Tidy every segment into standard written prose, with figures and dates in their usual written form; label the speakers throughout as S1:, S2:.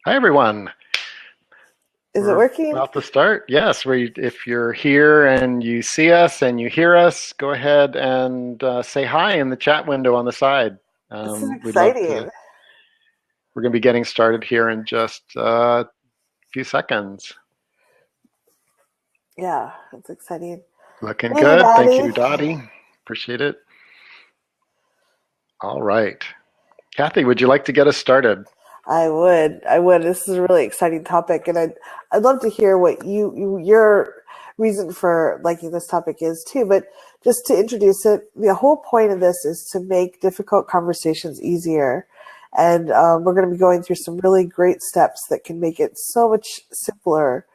S1: Hi, everyone.
S2: Is it
S1: We're
S2: working?
S1: about to start. Yes, if you're here and you see us and you hear us, go ahead and say hi in the chat window on the side.
S2: This is
S1: We'd love to.
S2: exciting.
S1: We're going to be getting started here in just a few seconds.
S2: Yeah, it's exciting.
S1: Looking
S2: Hey,
S1: good. Thank
S2: Daddy.
S1: you, Dottie. Appreciate it. All right. Kathy, would you like to get us started?
S2: I would. I would. This is a really exciting topic, and I'd love to hear what your reason for liking this topic is too. But just to introduce it, the whole point of this is to make difficult conversations easier, and we're going to be going through some really great steps that can make it so much simpler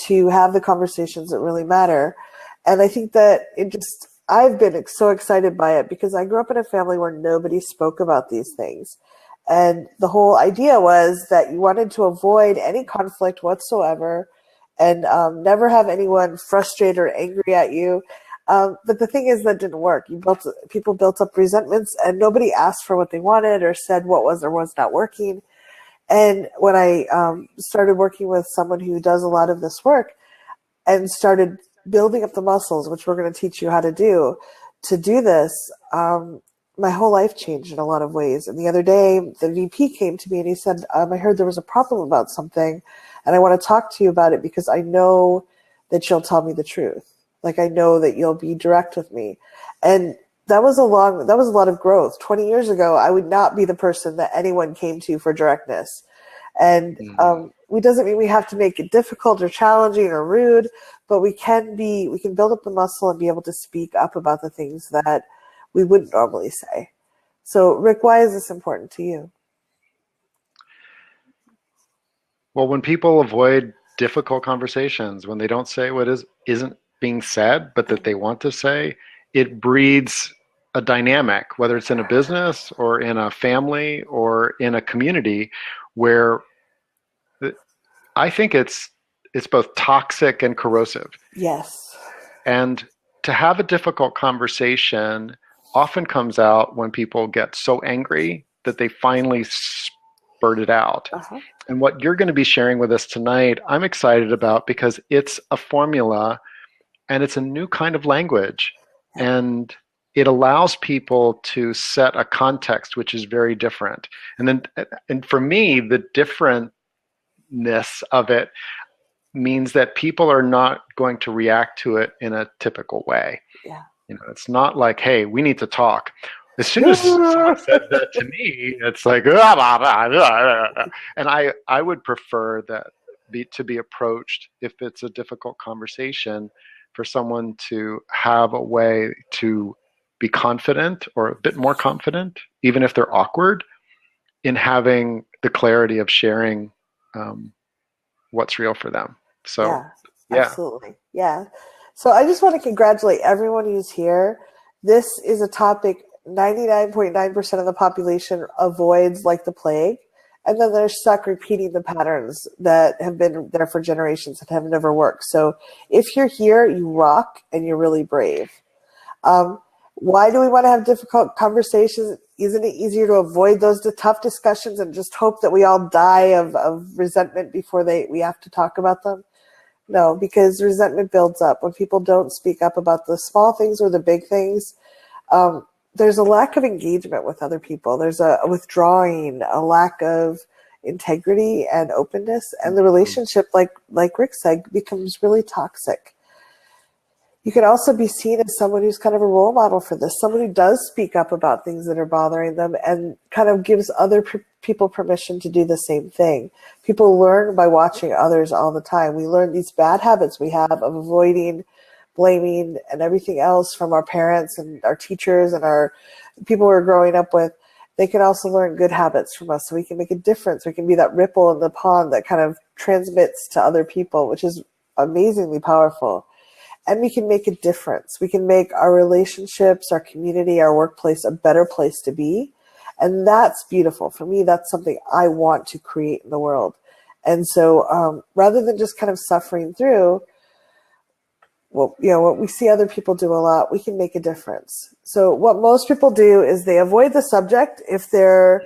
S2: to have the conversations that really matter. And I think that I've been so excited by it because I grew up in a family where nobody spoke about these things. And the whole idea was that you wanted to avoid any conflict whatsoever and never have anyone frustrated or angry at you. But the thing is, that didn't work. People built up resentments, and nobody asked for what they wanted or said what was or was not working. And when I started working with someone who does a lot of this work and started building up the muscles, which we're going to teach you how to do this, my whole life changed in a lot of ways. And the other day, the VP came to me and he said, I heard there was a problem about something, and I want to talk to you about it because I know that you'll tell me the truth. Like, I know that you'll be direct with me. And that was a lot of growth. 20 years ago, I would not be the person that anyone came to for directness. And
S1: Mhm.
S2: we doesn't mean we have to make it difficult or challenging or rude, but we can build up the muscle and be able to speak up about the things that we wouldn't normally say. So, Rick, why is this important to you?
S1: Well, when people avoid difficult conversations, when they don't say isn't being said, but that they want to say, it breeds a dynamic, whether it's in a business or in a family or in a community, where I think it's both toxic and corrosive.
S2: Yes.
S1: And to have a difficult conversation often comes out when people get so angry that they finally spurt it out.
S2: Uh-huh.
S1: And what you're going to be sharing with us tonight, I'm excited about because it's a formula and it's a new kind of language.
S2: Yeah.
S1: And it allows people to set a context which is very different. And for me, the differentness of it means that people are not going to react to it in a typical way.
S2: Yeah.
S1: It's not like, hey, we need to talk. As soon as someone says that to me, it's like, ah, blah, blah, blah. And I would prefer that to be approached, if it's a difficult conversation, for someone to have a way to be confident or a bit more confident, even if they're awkward, in having the clarity of sharing what's real for them. So,
S2: Yeah,
S1: yeah.
S2: absolutely. Yeah. So I just want to congratulate everyone who's here. This is a topic 99.9% of the population avoids like the plague. And then they're stuck repeating the patterns that have been there for generations and have never worked. So if you're here, you rock and you're really brave. Um, why do we want to have difficult conversations? Isn't it easier to avoid those tough discussions and just hope that we all die of resentment before we have to talk about them? No, because resentment builds up when people don't speak up about the small things or the big things. There's a lack of engagement with other people. There's a withdrawing, a lack of integrity and openness, and the relationship, like Rick said, becomes really toxic. You can also be seen as someone who's kind of a role model for this, someone who does speak up about things that are bothering them and kind of gives other people permission to do the same thing. People learn by watching others all the time. We learn these bad habits we have of avoiding, blaming, and everything else from our parents and our teachers and our people we're growing up with. They can also learn good habits from us, so we can make a difference. We can be that ripple in the pond that kind of transmits to other people, which is amazingly powerful. And we can make a difference. We can make our relationships, our community, our workplace a better place to be. And that's beautiful. For me, that's something I want to create in the world. And so rather than just kind of suffering through, well, what we see other people do a lot, we can make a difference. So what most people do is they avoid the subject if they're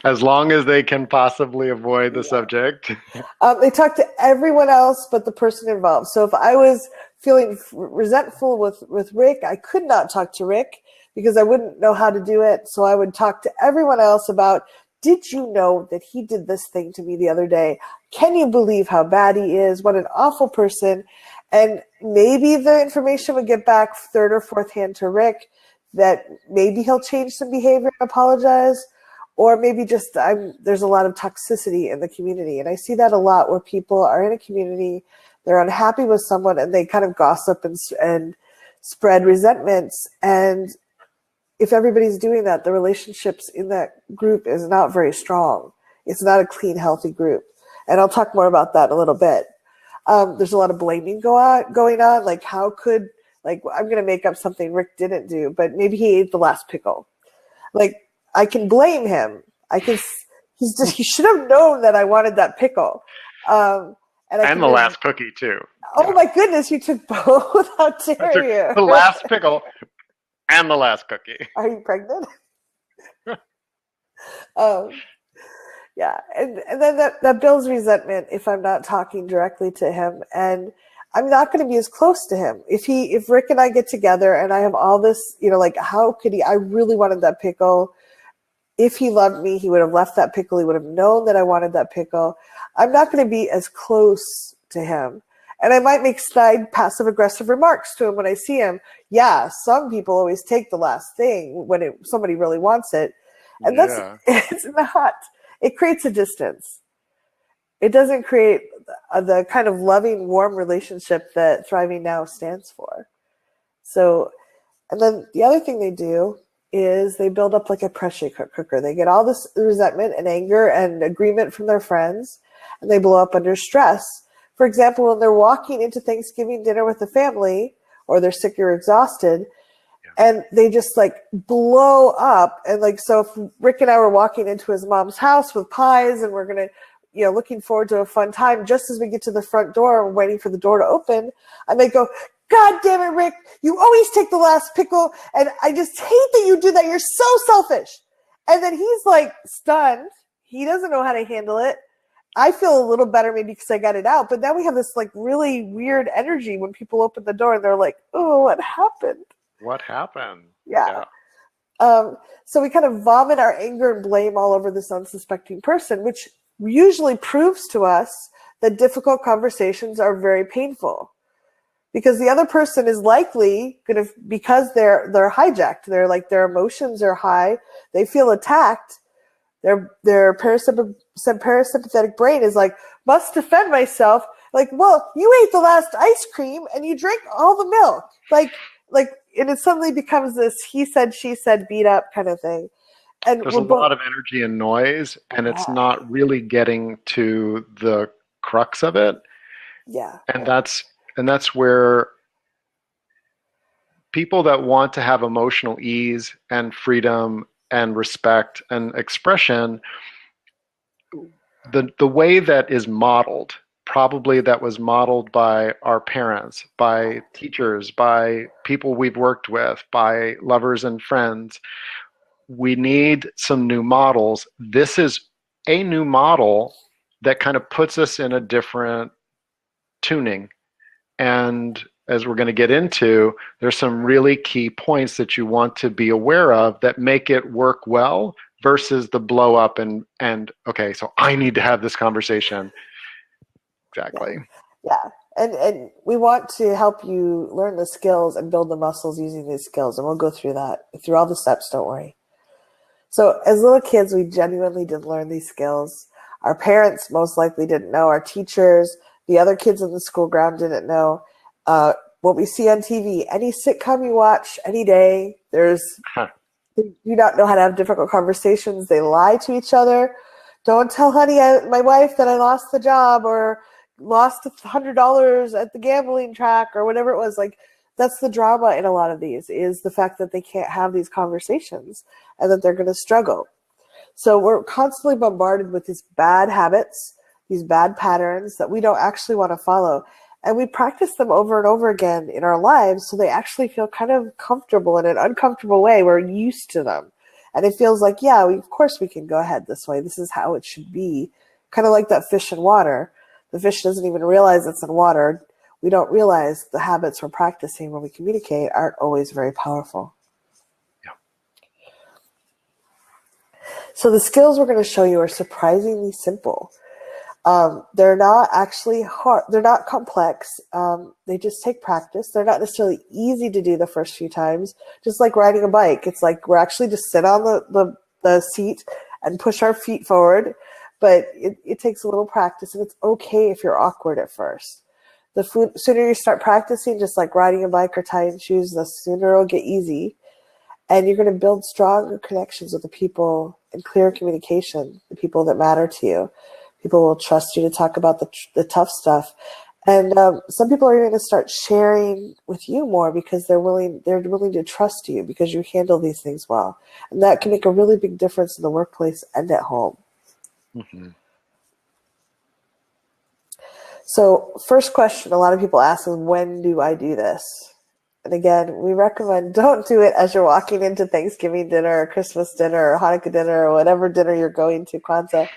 S1: As long as they can possibly avoid the subject.
S2: They talk to everyone else but the person involved. So if I was feeling resentful with Rick, I could not talk to Rick because I wouldn't know how to do it. So I would talk to everyone else about, did you know that he did this thing to me the other day? Can you believe how bad he is? What an awful person. And maybe the information would get back third or fourth hand to Rick, that maybe he'll change some behavior and apologize. Or maybe just there's a lot of toxicity in the community. And I see that a lot where people are in a community, they're unhappy with someone, and they kind of gossip and spread resentments. And if everybody's doing that, the relationships in that group is not very strong. It's not a clean, healthy group. And I'll talk more about that in a little bit. There's a lot of blaming going on. Like, how could, like, I'm going to make up something Rick didn't do, but maybe he ate the last pickle. Like, I can blame him. He should have known that I wanted that pickle.
S1: And the last cookie too.
S2: Oh my goodness, you took both. How dare you?
S1: The last pickle and the last cookie.
S2: Are you pregnant? Yeah. And then that builds resentment if I'm not talking directly to him, and I'm not going to be as close to him. If Rick and I get together and I have all this, like, how could he, I really wanted that pickle. If he loved me, he would have left that pickle. He would have known that I wanted that pickle. I'm not going to be as close to him. And I might make snide, passive-aggressive remarks to him when I see him. Yeah, some people always take the last thing when somebody really wants it. And it's not. It creates a distance. It doesn't create the kind of loving, warm relationship that Thriving Now stands for. So, and then the other thing they do is they build up like a pressure cooker. They get all this resentment and anger and agreement from their friends, and they blow up under stress. For example, when they're walking into Thanksgiving dinner with the family, or they're sick or exhausted, and they just like blow up. And like, so if Rick and I were walking into his mom's house with pies, and we're going to, looking forward to a fun time, just as we get to the front door, we're waiting for the door to open, I may go, God damn it, Rick, you always take the last pickle, and I just hate that you do that. You're so selfish. And then he's like stunned. He doesn't know how to handle it. I feel a little better maybe because I got it out. But then we have this like really weird energy when people open the door and they're like, oh, what happened?
S1: What happened?
S2: Yeah. So we kind of vomit our anger and blame all over this unsuspecting person, which usually proves to us that difficult conversations are very painful. Because the other person is likely going to, because they're hijacked, their emotions are high, they feel attacked, their parasympathetic brain is like, must defend myself. Like, well, you ate the last ice cream and you drank all the milk. And it suddenly becomes this he said, she said, beat up kind of thing. And
S1: there's a lot of energy and noise, and it's not really getting to the crux of it.
S2: Yeah.
S1: And that's where people that want to have emotional ease and freedom and respect and expression, the way that is modeled, probably that was modeled by our parents, by teachers, by people we've worked with, by lovers and friends. We need some new models. This is a new model that kind of puts us in a different tuning. And as we're going to get into, there's some really key points that you want to be aware of that make it work well versus the blow up and okay, so I need to have this conversation. Exactly.
S2: Yeah. And we want to help you learn the skills and build the muscles using these skills. And we'll go through all the steps, don't worry. So as little kids, we genuinely did learn these skills. Our parents most likely didn't know. Our teachers, the other kids in the school ground didn't know. What we see on TV, any sitcom you watch any day, they do not know how to have difficult conversations. They lie to each other. Don't tell my wife that I lost the job or lost $100 at the gambling track or whatever it was. Like, that's the drama in a lot of these, is the fact that they can't have these conversations and that they're going to struggle. So we're constantly bombarded with these bad habits, these bad patterns that we don't actually want to follow. And we practice them over and over again in our lives so they actually feel kind of comfortable in an uncomfortable way. We're used to them. And it feels like, yeah, of course we can go ahead this way. This is how it should be. Kind of like that fish in water. The fish doesn't even realize it's in water. We don't realize the habits we're practicing when we communicate aren't always very powerful.
S1: Yeah.
S2: So the skills we're going to show you are surprisingly simple. They're not actually hard. They're not complex. They just take practice. They're not necessarily easy to do the first few times. Just like riding a bike. It's like we're actually just sit on the seat and push our feet forward. But it takes a little practice, and it's okay if you're awkward at first. The sooner you start practicing, just like riding a bike or tying shoes, the sooner it'll get easy. And you're going to build stronger connections with the people and clear communication, the people that matter to you. People will trust you to talk about the tough stuff. And some people are going to start sharing with you more because they're willing to trust you because you handle these things well. And that can make a really big difference in the workplace and at home.
S1: Mm-hmm.
S2: So first question a lot of people ask is, when do I do this? And again, we recommend don't do it as you're walking into Thanksgiving dinner or Christmas dinner or Hanukkah dinner or whatever dinner you're going to, Kwanzaa.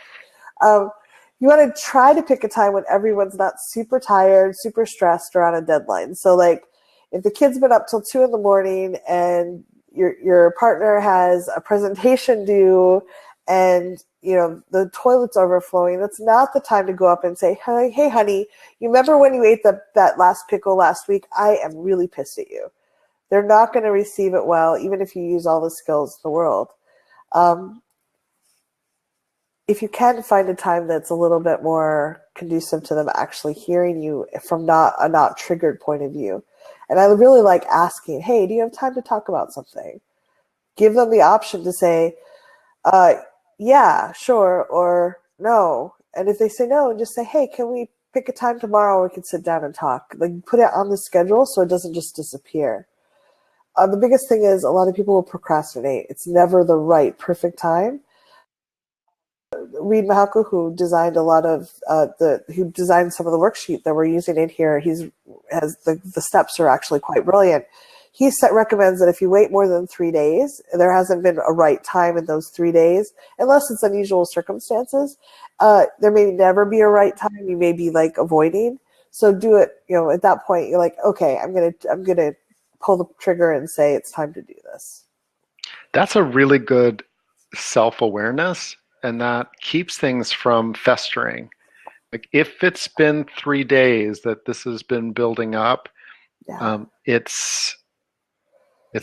S2: You want to try to pick a time when everyone's not super tired, super stressed, or on a deadline. So like if the kid's been up till 2 a.m. and your partner has a presentation due and the toilet's overflowing, that's not the time to go up and say, hey honey, you remember when you ate that last pickle last week? I am really pissed at you. They're not going to receive it well, even if you use all the skills in the world. If you can find a time that's a little bit more conducive to them actually hearing you from a not triggered point of view. And I really like asking, hey, do you have time to talk about something? Give them the option to say, yeah, sure, or no. And if they say no, just say, hey, can we pick a time tomorrow where we can sit down and talk? Like put it on the schedule so it doesn't just disappear. The biggest thing is a lot of people will procrastinate. It's never the right, perfect time. Reed Mahalka, who designed a lot of who designed some of the worksheet that we're using in here, the steps are actually quite brilliant. He recommends that if you wait more than 3 days, there hasn't been a right time in those 3 days, unless it's unusual circumstances. There may never be a right time. You may be like avoiding. So do it. At that point, you're like, okay, I'm gonna pull the trigger and say it's time to do this.
S1: That's a really good self-awareness, and that keeps things from festering. Like if it's been 3 days that this has been building up, it's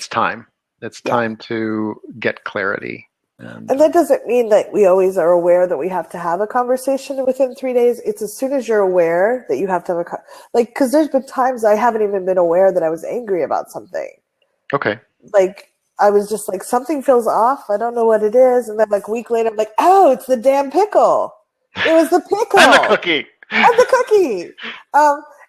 S1: time. It's time to get clarity. And
S2: that doesn't mean that we always are aware that we have to have a conversation within 3 days. It's as soon as you're aware that you have to have because there's been times I haven't even been aware that I was angry about something.
S1: Okay.
S2: Like I was just like, something feels off. I don't know what it is. And then like a week later, I'm like, oh, it's the damn pickle. It was the pickle.
S1: And the cookie.
S2: And the cookie.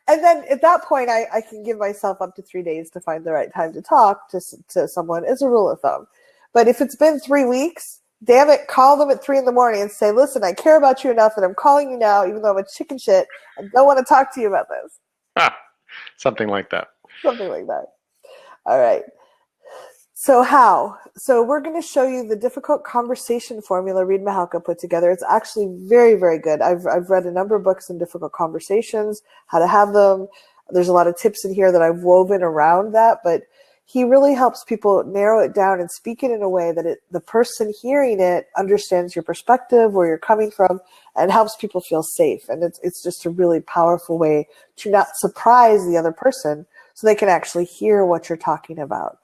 S2: And then at that point, I can give myself up to 3 days to find the right time to talk to someone as a rule of thumb. But if it's been 3 weeks, damn it, call them at 3 a.m. and say, listen, I care about you enough and I'm calling you now, even though I'm a chicken shit. I don't want to talk to you about this.
S1: Something like that.
S2: Something like that. All right. So how? So we're going to show you the difficult conversation formula Reed Mahalka put together. It's actually very, very good. I've read a number of books on difficult conversations, how to have them. There's a lot of tips in here that I've woven around that, but he really helps people narrow it down and speak it in a way that the person hearing it understands your perspective, where you're coming from, and helps people feel safe. And it's just a really powerful way to not surprise the other person so they can actually hear what you're talking about.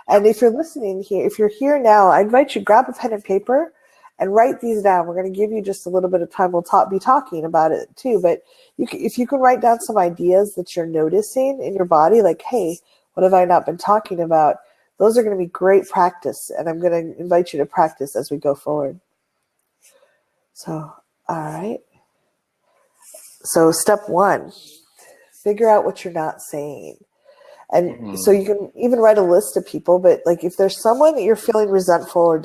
S2: And if you're listening here, if you're here now, I invite you to grab a pen and paper and write these down. We're going to give you just a little bit of time. We'll be talking about it too. But if you can write down some ideas that you're noticing in your body, like, hey, what have I not been talking about? Those are going to be great practice. And I'm going to invite you to practice as we go forward. So, all right. So step 1, figure out what you're not saying. And so you can even write a list of people, but like if there's someone that you're feeling resentful or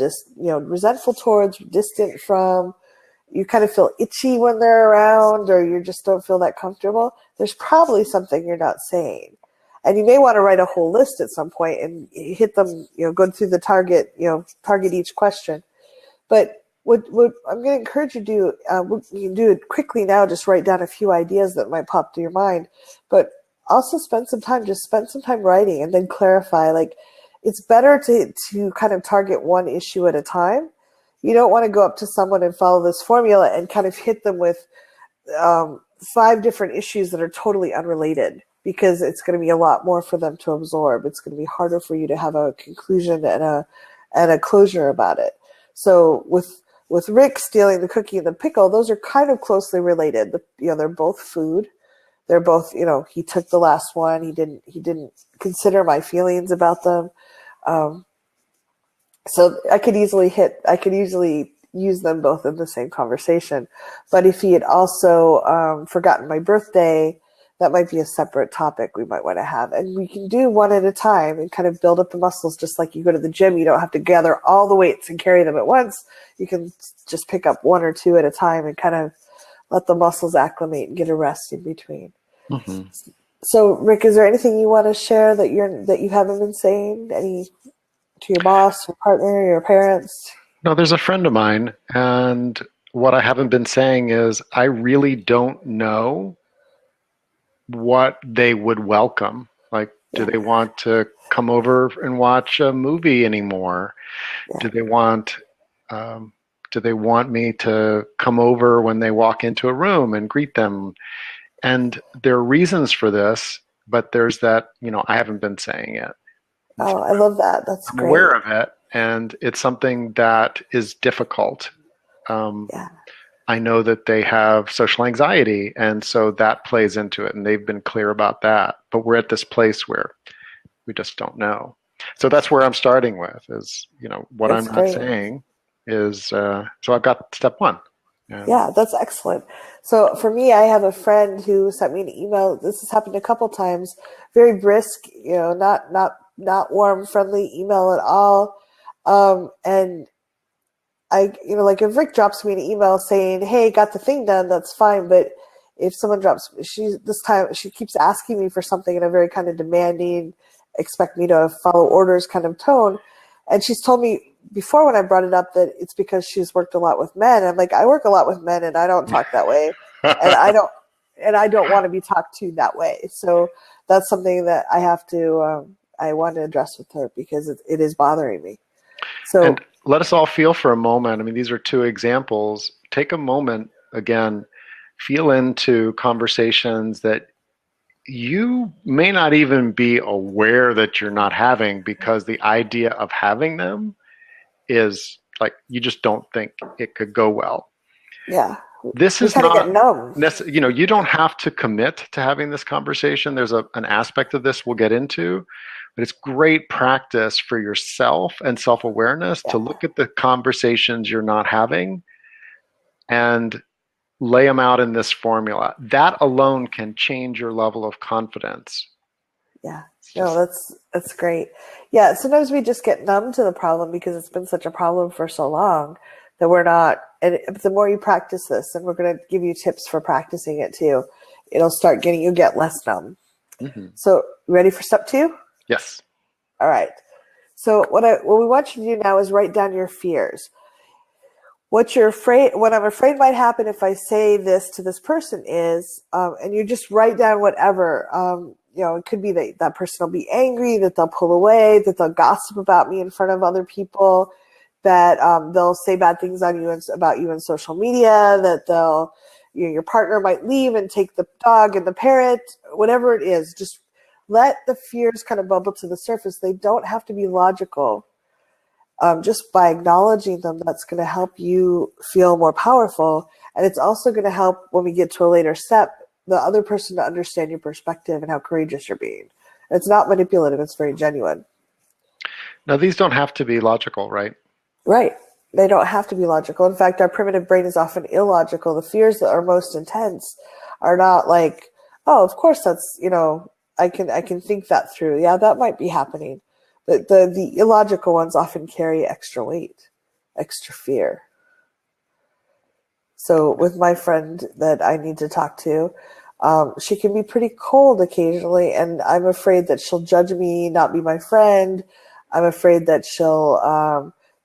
S2: resentful towards, distant from, you kind of feel itchy when they're around, or you just don't feel that comfortable, there's probably something you're not saying. And you may want to write a whole list at some point and hit them, go through the target each question. But what I'm going to encourage you to do, you can do it quickly now, just write down a few ideas that might pop to your mind. But also spend some time writing and then clarify. Like, it's better to kind of target one issue at a time. You don't want to go up to someone and follow this formula and kind of hit them with 5 different issues that are totally unrelated, because it's going to be a lot more for them to absorb. It's going to be harder for you to have a conclusion and a closure about it. So with Rick stealing the cookie and the pickle, those are kind of closely related. They're both food. They're both, he took the last one. He didn't consider my feelings about them. So I could easily use them both in the same conversation. But if he had also forgotten my birthday, that might be a separate topic we might want to have. And we can do one at a time and kind of build up the muscles, just like you go to the gym. You don't have to gather all the weights and carry them at once. You can just pick up 1 or 2 at a time and kind of let the muscles acclimate and get a rest in between.
S1: Mm-hmm.
S2: So, Rick, is there anything you want to share that you haven't been saying? Any to your boss, your partner, your parents?
S1: No, there's a friend of mine, and what I haven't been saying is I really don't know what they would welcome. Like, do they want to come over and watch a movie anymore? Yeah. Do they want me to come over when they walk into a room and greet them? And there are reasons for this, but there's that, I haven't been saying it.
S2: Oh, I love that. That's great.
S1: I'm aware of it, and it's something that is difficult. I know that they have social anxiety, and so that plays into it, and they've been clear about that. But we're at this place where we just don't know. So that's where I'm starting with is, what
S2: that's
S1: I'm not
S2: great.
S1: saying is, so I've got step 1.
S2: Yeah, that's excellent. So for me, I have a friend who sent me an email. This has happened a couple times. Very brisk, not warm, friendly email at all. And I, like if Rick drops me an email saying, "Hey, got the thing done," that's fine. But if someone she keeps asking me for something in a very kind of demanding, expect me to follow orders kind of tone. And she's told me before when I brought it up that it's because she's worked a lot with men. I'm like, I work a lot with men and I don't talk that way. and I don't want to be talked to that way. So that's something that I have to, I want to address with her because it is bothering me. So,
S1: and let us all feel for a moment. I mean, these are 2 examples. Take a moment, again, feel into conversations that you may not even be aware that you're not having, because the idea of having them is like, you just don't think it could go well.
S2: Yeah.
S1: This is
S2: not, get numb.
S1: You don't have to commit to having this conversation. There's an aspect of this we'll get into, but it's great practice for yourself and self-awareness to look at the conversations you're not having and lay them out in this formula. That alone can change your level of confidence.
S2: Yeah. No, that's great. Yeah. Sometimes we just get numb to the problem because it's been such a problem for so long that we're not. And the more you practice this, and we're going to give you tips for practicing it too, you'll get less numb. Mm-hmm. So, ready for step 2?
S1: Yes.
S2: All right. So what we want you to do now is write down your fears. What I'm afraid might happen if I say this to this person is, and you just write down whatever. It could be that person will be angry, that they'll pull away, that they'll gossip about me in front of other people, that they'll say bad things about you on social media, that your partner might leave and take the dog and the parrot, whatever it is. Just let the fears kind of bubble to the surface. They don't have to be logical. Just by acknowledging them, that's going to help you feel more powerful. And it's also going to help when we get to a later step, the other person to understand your perspective and how courageous you're being. And it's not manipulative. It's very genuine.
S1: Now, these don't have to be logical, right? Right.
S2: They don't have to be logical. In fact, our primitive brain is often illogical. The fears that are most intense are not like, oh, of course that's, I can think that through. Yeah, that might be happening. But the illogical ones often carry extra weight, extra fear. So with my friend that I need to talk to, She can be pretty cold occasionally, and I'm afraid that she'll judge me, not be my friend. I'm afraid that she'll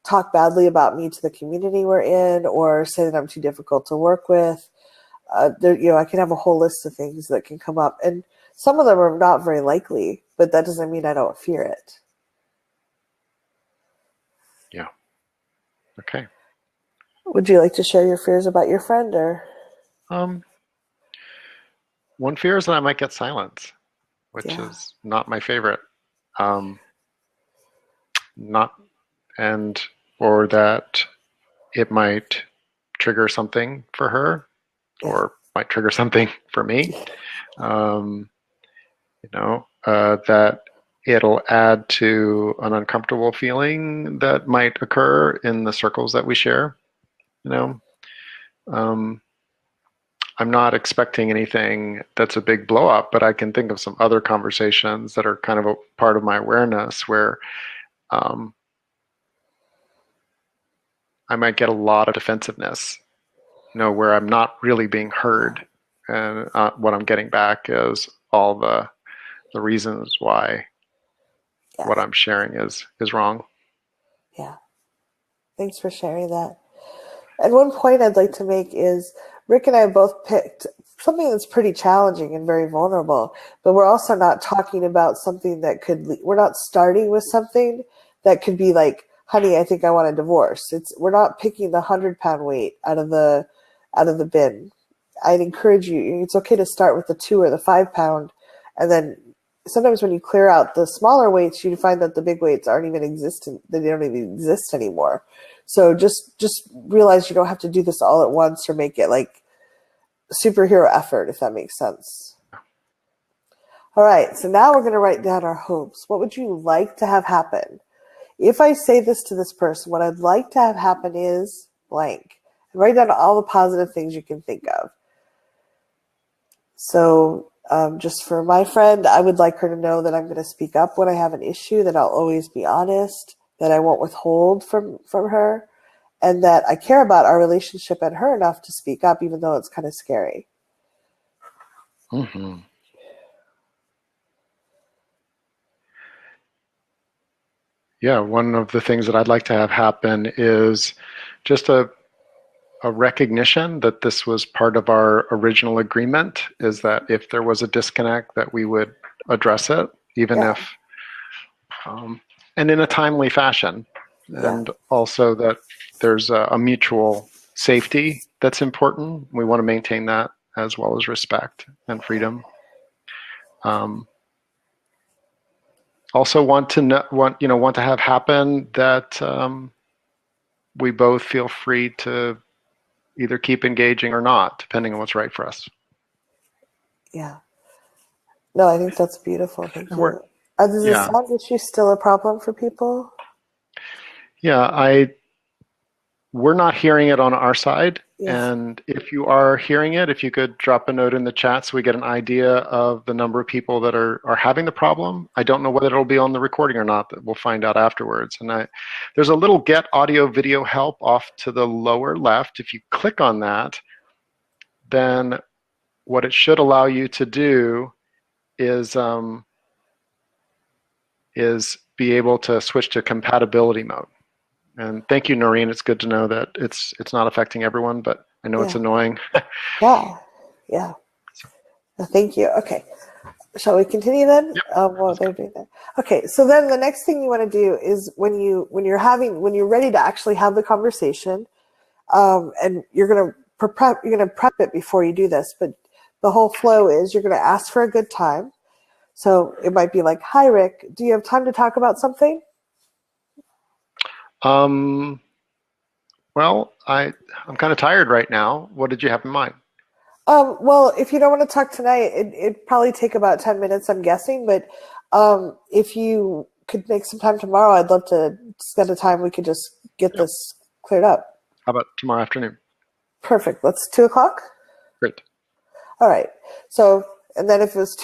S2: talk badly about me to the community we're in, or say that I'm too difficult to work with. I can have a whole list of things that can come up, and some of them are not very likely, but that doesn't mean I don't fear it.
S1: Yeah. Okay.
S2: Would you like to share your fears about your friend, or?
S1: Um, One fear is that I might get silence, which
S2: Yeah,
S1: is not my favorite. Um, not and or that it might trigger something for her,
S2: yeah,
S1: or might trigger something for me. Um, that it'll add to an uncomfortable feeling that might occur in the circles that we share. You know, um, I'm not expecting anything that's a big blow up, but I can think of some other conversations that are kind of a part of my awareness where um, I might get a lot of defensiveness, where I'm not really being heard, and what I'm getting back is all the reasons why
S2: yeah,
S1: what I'm sharing is wrong.
S2: yeah. Thanks for sharing that. And one point I'd like to make is Rick and I both picked something that's pretty challenging and very vulnerable, but we're also not talking about something that we're not starting with something that could be like, honey, I think I want a divorce. We're not picking the 100-pound weight out of the bin. I'd encourage you, it's okay to start with the 2 or the 5-pound, and then sometimes when you clear out the smaller weights, you find that the big weights aren't even existent. They don't even exist anymore. So just realize you don't have to do this all at once or make it like superhero effort, if that makes sense. All right, so now we're going to write down our hopes. What would you like to have happen? If I say this to this person, what I'd like to have happen is blank. And write down all the positive things you can think of. So just for my friend, I would like her to know that I'm going to speak up when I have an issue, that I'll always be honest, that I won't withhold from her, and that I care about our relationship and her enough to speak up, even though it's kind of scary.
S1: Mm-hmm. Yeah, one of the things that I'd like to have happen is just a recognition that this was part of our original agreement, is that if there was a disconnect, that we would address it, even
S2: Yeah,
S1: if, and in a timely fashion.
S2: yeah,
S1: And also that there's a mutual safety that's important. We want to maintain that, as well as respect and freedom. Also want to have happen that we both feel free to either keep engaging or not, depending on what's right for us.
S2: yeah. No, I think that's beautiful. Thank
S1: And we're,
S2: you. Does the
S1: yeah,
S2: sound issue still a problem for people?
S1: yeah, we're not hearing it on our side.
S2: Yeah,
S1: And if you are hearing it, if you could drop a note in the chat so we get an idea of the number of people that are having the problem. I don't know whether it'll be on the recording or not. That we'll find out afterwards. And there's a little get audio video help off to the lower left. If you click on that, then what it should allow you to do is be able to switch to compatibility mode. And thank you, Noreen. It's good to know that it's not affecting everyone, but I know it's
S2: yeah,
S1: annoying.
S2: yeah, yeah. Thank you. Okay. Shall we continue then?
S1: Yep.
S2: While they're doing that. Okay. So then the next thing you want to do is when you're ready to actually have the conversation, and you're gonna prep it before you do this, but the whole flow is you're gonna ask for a good time. So it might be like, "Hi, Rick. Do you have time to talk about something?"
S1: Um, well, I'm kind of tired right now. What did you have in mind?
S2: Well, if you don't want to talk tonight, it'd probably take about 10 minutes, I'm guessing. But if you could make some time tomorrow, I'd love to spend a time we could just get
S1: Yep.
S2: this cleared up.
S1: How about tomorrow afternoon?
S2: Perfect. Let's 2:00.
S1: Great.
S2: All right. So, and then if it was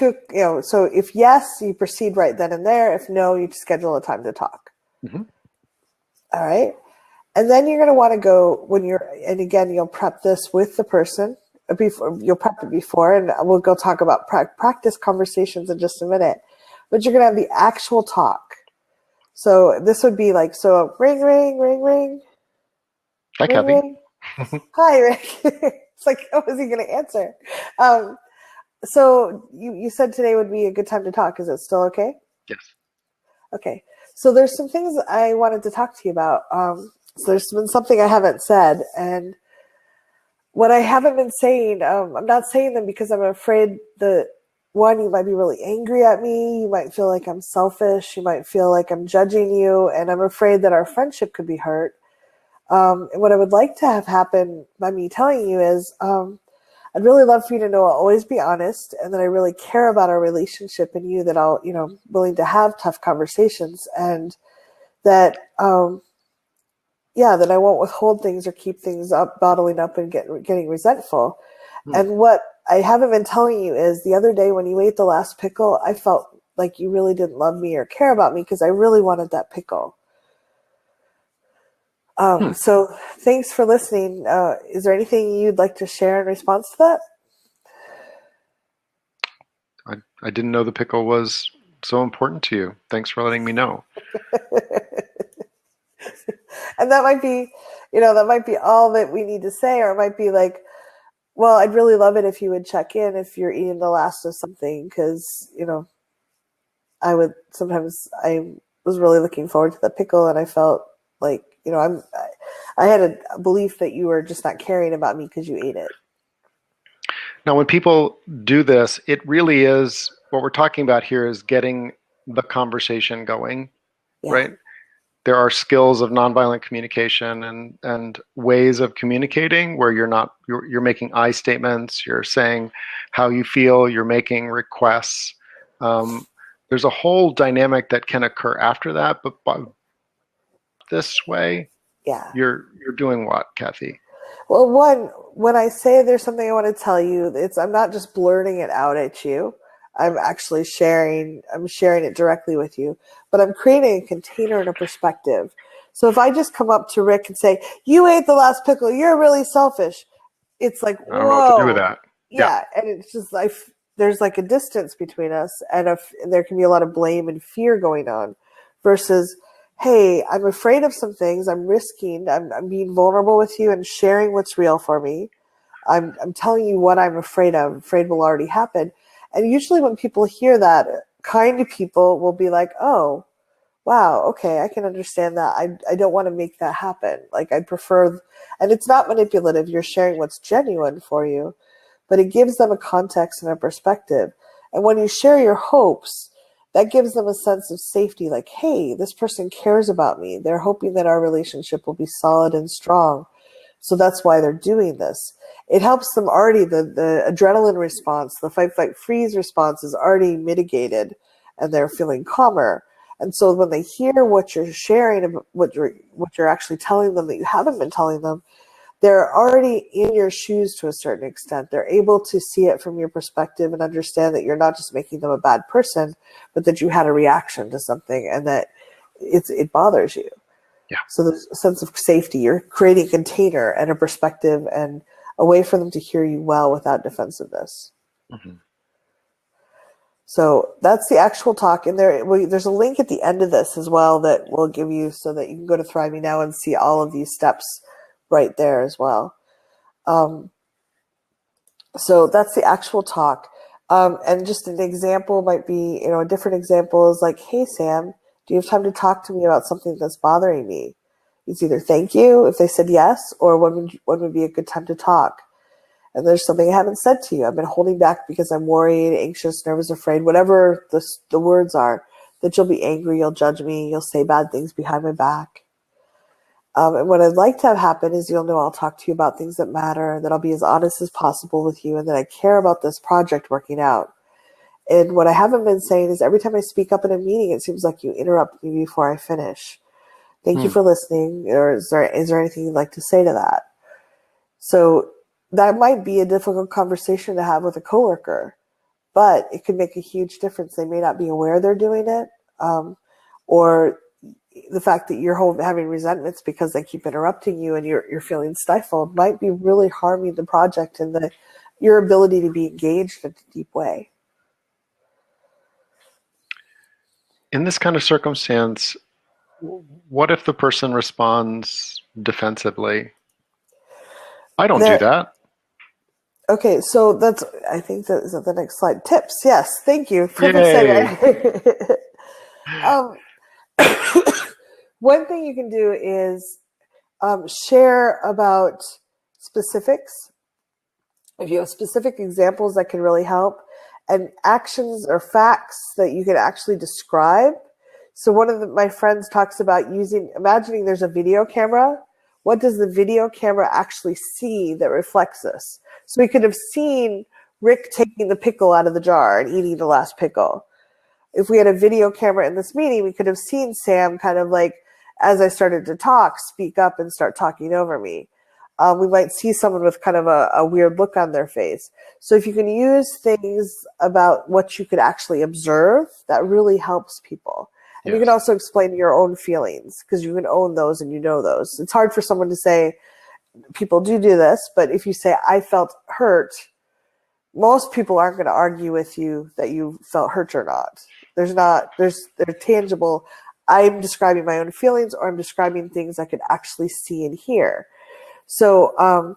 S2: so if yes, you proceed right then and there. If no, you schedule a time to talk.
S1: Mm-hmm.
S2: All right. And then you're going to want to go and again, you'll prep this with the person. before you'll prep it before, and we'll go talk about practice conversations in just a minute. But you're gonna have the actual talk. So this would be like, so ring, ring, ring, ring,
S1: Hi,
S2: ring,
S1: Kathy.
S2: ring. Hi, Rick. It's like, how is he gonna answer? So you said today would be a good time to talk. Is it still okay?
S1: Yes.
S2: Okay. So there's some things I wanted to talk to you about. So there's been something I haven't said, and what I haven't been saying, I'm not saying them because I'm afraid that, one, you might be really angry at me. You might feel like I'm selfish. You might feel like I'm judging you, and I'm afraid that our friendship could be hurt. And what I would like to have happen by me telling you is, I'd really love for you to know I'll always be honest, and that I really care about our relationship and you, that I'll, willing to have tough conversations, and that, that I won't withhold things or keep things up, bottling up and getting resentful. And what I haven't been telling you is, the other day when you ate the last pickle, I felt like you really didn't love me or care about me because I really wanted that pickle. So thanks for listening. Is there anything you'd like to share in response to that?
S1: I didn't know the pickle was so important to you. Thanks for letting me know.
S2: And that might be, that might be all that we need to say, or it might be like, well, I'd really love it if you would check in if you're eating the last of something, because, I was really looking forward to the pickle, and I felt like, I had a belief that you were just not caring about me because you ate it.
S1: Now, when people do this, it really is, what we're talking about here is getting the conversation going,
S2: Yeah.
S1: right? There are skills of nonviolent communication and ways of communicating where you're making I statements, you're saying how you feel, you're making requests. There's a whole dynamic that can occur after that, but by this way,
S2: Yeah.
S1: you're doing what, Kathy?
S2: Well, one, when I say there's something I want to tell you, I'm not just blurting it out at you. I'm actually sharing it directly with you, but I'm creating a container and a perspective. So if I just come up to Rick and say, you ate the last pickle, you're really selfish, it's like,
S1: I don't know what to do with
S2: whoa.
S1: that.
S2: Yeah. And it's just like, there's like a distance between us, and there can be a lot of blame and fear going on, versus, hey, I'm afraid of some things. I'm being vulnerable with you and sharing what's real for me. I'm telling you what I'm afraid of, afraid will already happen. And usually when people hear that, kind people will be like, oh, wow, okay, I can understand that. I don't want to make that happen. Like, I'd prefer, and it's not manipulative. You're sharing what's genuine for you, but it gives them a context and a perspective. And when you share your hopes, that gives them a sense of safety. Like, hey, this person cares about me. They're hoping that our relationship will be solid and strong. So that's why they're doing this. It helps them already, the adrenaline response, the fight, flight, freeze response is already mitigated, and they're feeling calmer. And so when they hear what you're sharing, what you're actually telling them that you haven't been telling them, they're already in your shoes to a certain extent. They're able to see it from your perspective and understand that you're not just making them a bad person, but that you had a reaction to something and that it bothers you.
S1: Yeah.
S2: So there's a sense of safety. You're creating a container and a perspective and a way for them to hear you well without defensiveness.
S1: Mm-hmm.
S2: So that's the actual talk. And there's a link at the end of this as well that we'll give you, so that you can go to Thrive Me Now and see all of these steps right there as well. So that's the actual talk. And just an example might be, a different example is like, hey, Sam, do you have time to talk to me about something that's bothering me? It's either thank you if they said yes, or when would be a good time to talk? And there's something I haven't said to you. I've been holding back because I'm worried, anxious, nervous, afraid, whatever the words are, that you'll be angry, you'll judge me, you'll say bad things behind my back. And what I'd like to have happen is, you'll know I'll talk to you about things that matter, that I'll be as honest as possible with you, and that I care about this project working out. And what I haven't been saying is, every time I speak up in a meeting, it seems like you interrupt me before I finish. Thank you for listening. Or is there anything you'd like to say to that? So that might be a difficult conversation to have with a coworker, but it could make a huge difference. They may not be aware they're doing it, or the fact that you're having resentments because they keep interrupting you and you're feeling stifled might be really harming the project and your ability to be engaged in a deep way.
S1: In this kind of circumstance, what if the person responds defensively? I don't do that.
S2: Okay, so I think that is the next slide. Tips, yes, thank you. Perfect segue. One thing you can do is share about specifics. If you have specific examples that can really help, and actions or facts that you can actually describe. So one of my friends talks about imagining there's a video camera. What does the video camera actually see that reflects this? So we could have seen Rick taking the pickle out of the jar and eating the last pickle. If we had a video camera in this meeting, we could have seen Sam kind of like, as I started to talk, speak up and start talking over me. We might see someone with kind of a weird look on their face. So if you can use things about what you could actually observe, that really helps people. And you can also explain your own feelings because you can own those and you know those. It's hard for someone to say, people do this, but if you say, I felt hurt, most people aren't going to argue with you that you felt hurt or not. They're tangible. I'm describing my own feelings or I'm describing things I could actually see and hear. So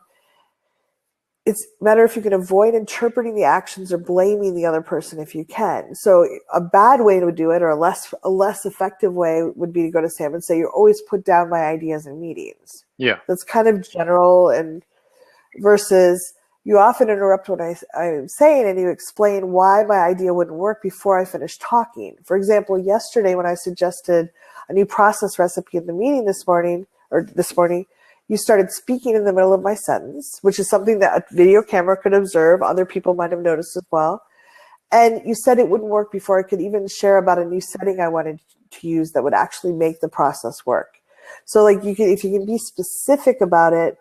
S2: it's better if you can avoid interpreting the actions or blaming the other person if you can. So a bad way to do it or a less effective way would be to go to Sam and say, you always put down my ideas in meetings.
S1: Yeah.
S2: That's kind of general and versus you often interrupt what I'm saying and you explain why my idea wouldn't work before I finish talking. For example, yesterday when I suggested a new process recipe in the meeting this morning, you started speaking in the middle of my sentence, which is something that a video camera could observe. Other people might have noticed as well. And you said it wouldn't work before I could even share about a new setting I wanted to use that would actually make the process work. So like if you can be specific about it,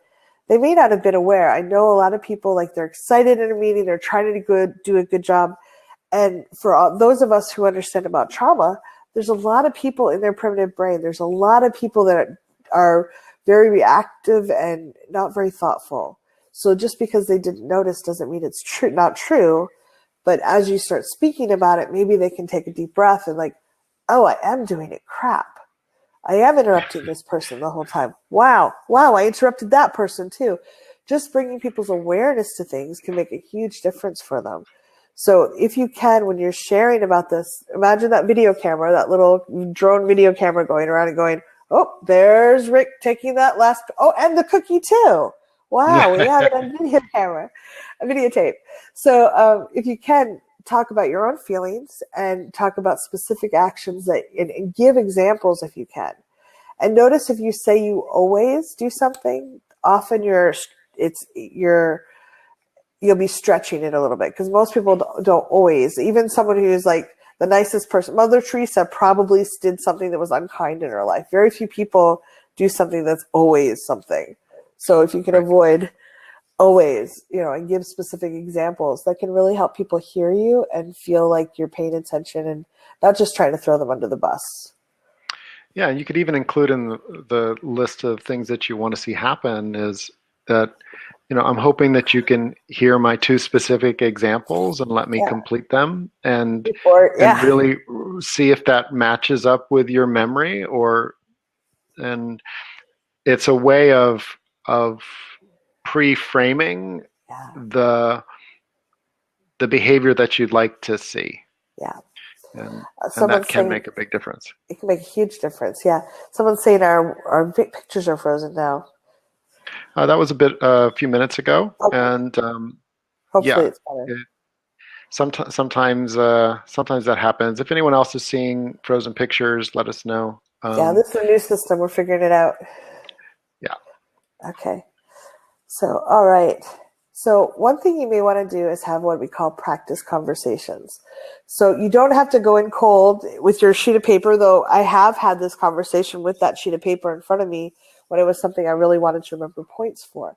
S2: they may not have been aware. I know a lot of people, like they're excited in a meeting, they're trying to do a good job. And for those of us who understand about trauma, there's a lot of people in their primitive brain. There's a lot of people that are very reactive and not very thoughtful. So just because they didn't notice doesn't mean it's not true. But as you start speaking about it, maybe they can take a deep breath and like, oh, I am doing it. Crap. I am interrupting this person the whole time. Wow, I interrupted that person too. Just bringing people's awareness to things can make a huge difference for them. So if you can, when you're sharing about this, imagine that video camera, that little drone video camera going around and going, oh, there's Rick taking that last, oh, and the cookie too. Wow, we have it on videotape. So if you can, talk about your own feelings and talk about specific actions and give examples if you can. And notice if you say you always do something, often you'll be stretching it a little bit because most people don't always. Even someone who's like the nicest person, Mother Teresa probably did something that was unkind in her life. Very few people do something that's always something. So if you can avoid always, and give specific examples, that can really help people hear you and feel like you're paying attention and not just trying to throw them under the bus.
S1: Yeah, and you could even include in the list of things that you want to see happen is that, I'm hoping that you can hear my 2 specific examples and let me complete them and really see if that matches up with your memory and it's a way of pre-framing the behavior that you'd like to see.
S2: Yeah.
S1: And that can make a big difference.
S2: It can make a huge difference. Yeah. Someone's saying our pictures are frozen now.
S1: That was a few minutes ago. Okay. And
S2: hopefully it's better.
S1: Sometimes that happens. If anyone else is seeing frozen pictures, let us know.
S2: This is a new system. We're figuring it out.
S1: Yeah.
S2: Okay. So, all right. So one thing you may want to do is have what we call practice conversations. So you don't have to go in cold with your sheet of paper, though I have had this conversation with that sheet of paper in front of me when it was something I really wanted to remember points for.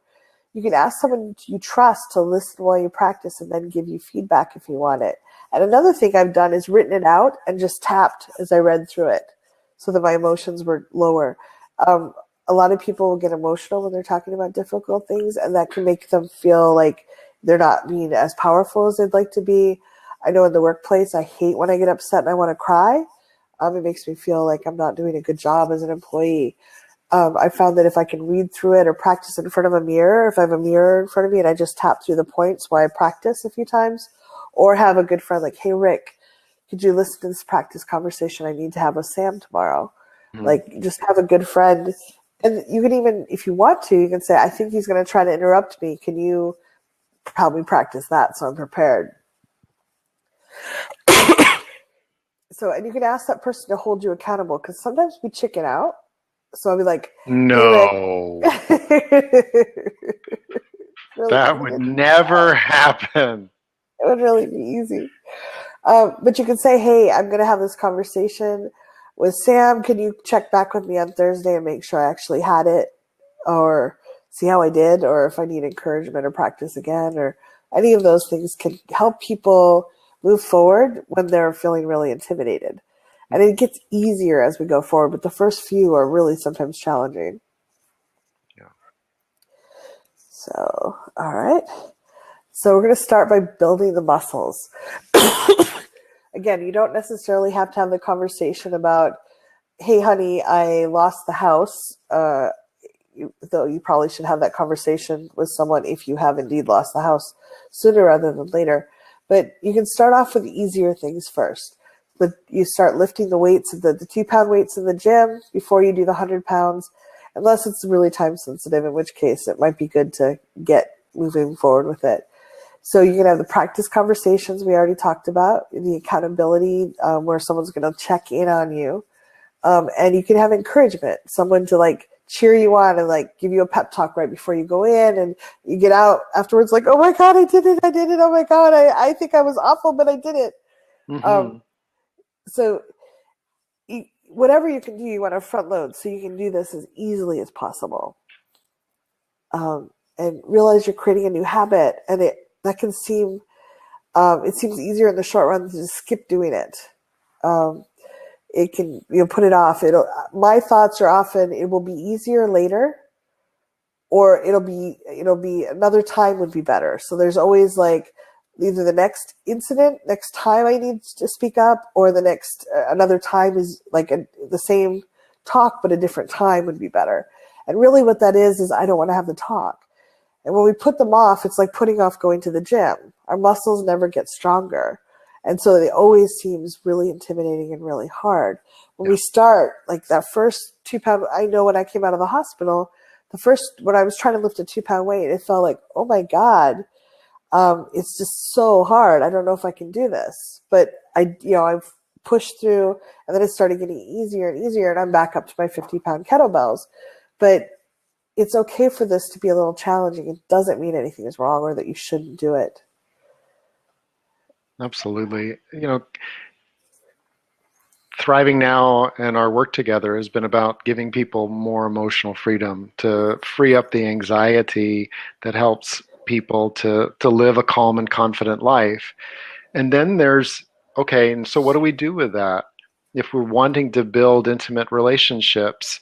S2: You can ask someone you trust to listen while you practice and then give you feedback if you want it. And another thing I've done is written it out and just tapped as I read through it. so that my emotions were lower. Um, a lot of people get emotional when they're talking about difficult things, and that can make them feel like they're not being as powerful as they'd like to be. I know in the workplace, I hate when I get upset and I want to cry. It makes me feel like I'm not doing a good job as an employee. I found that if I can read through it or practice in front of a mirror, if I have a mirror in front of me and I just tap through the points while I practice a few times, or have a good friend like, hey, Rick, could you listen to this practice conversation I need to have with Sam tomorrow?
S1: Mhm.
S2: Like, just have a good friend. And you can even, if you want to, you can say, I think he's going to try to interrupt me. Can you help me practice that so I'm prepared? So, and you can ask that person to hold you accountable because sometimes we chicken out. So I'll be like, hey, Rick.
S1: No,
S2: Really
S1: that
S2: easy
S1: would
S2: to do that.
S1: never happen.
S2: It would really be easy. But you can say, hey, I'm going to have this conversation with Sam. Can you check back with me on Thursday and make sure I actually had it, or see how I did, or if I need encouragement or practice again, or any of those things can help people move forward when they're feeling really intimidated. And it gets easier as we go forward, but the first few are really sometimes challenging.
S1: Yeah.
S2: So, all right. So we're going to start by building the muscles. Again, you don't necessarily have to have the conversation about, hey, honey, I lost the house. Though you probably should have that conversation with someone if you have indeed lost the house sooner rather than later. But you can start off with easier things first. But you start lifting the weights of the 2 pound weights in the gym before you do the 100 pounds, unless it's really time sensitive, in which case it might be good to get moving forward with it. So you can have the practice conversations we already talked about, the accountability where someone's going to check in on you. And you can have encouragement, someone to like cheer you on and like give you a pep talk right before you go in, and you get out afterwards like, oh my God, I did it. Oh my God, I think I was awful, but I did it. Um,
S1: Hmm.
S2: so whatever you can do, you want to front load so you can do this as easily as possible. And realize you're creating a new habit, and that can seem it seems easier in the short run to just skip doing it. Um, it can put it off. My thoughts are often it will be easier later, or it'll be another time would be better. So there's always like either the next incident, next time I need to speak up, or the next another time is like the same talk but a different time would be better. And really what that is I don't want to have the talk. And when we put them off, it's like putting off going to the gym. Our muscles never get stronger. And so it always seems really intimidating and really hard. When
S1: Yeah.
S2: we start, like that first 2 pound, I know when I came out of the hospital, when I was trying to lift a 2 pound weight, it felt like, oh my God, it's just so hard. I don't know if I can do this. But I've pushed through, and then it started getting easier and easier, and I'm back up to my 50-pound kettlebells. But it's okay for this to be a little challenging. It doesn't mean anything is wrong or that you shouldn't do it.
S1: Absolutely. Thriving Now and our work together has been about giving people more emotional freedom to free up the anxiety that helps people to live a calm and confident life. And then there's, okay, and so what do we do with that? If we're wanting to build intimate relationships,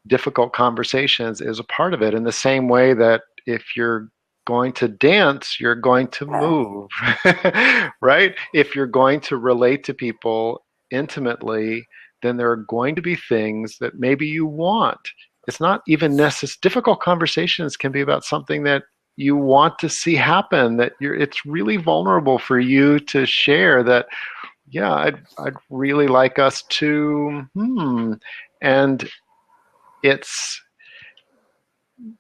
S1: difficult conversations is a part of it, in the same way that if you're going to dance, you're going to
S2: Yeah.
S1: move, right? If you're going to relate to people intimately, then there are going to be things that maybe you want. It's not even necessary. Difficult conversations can be about something that you want to see happen, that it's really vulnerable for you to share that, yeah, I'd really like us to, and it's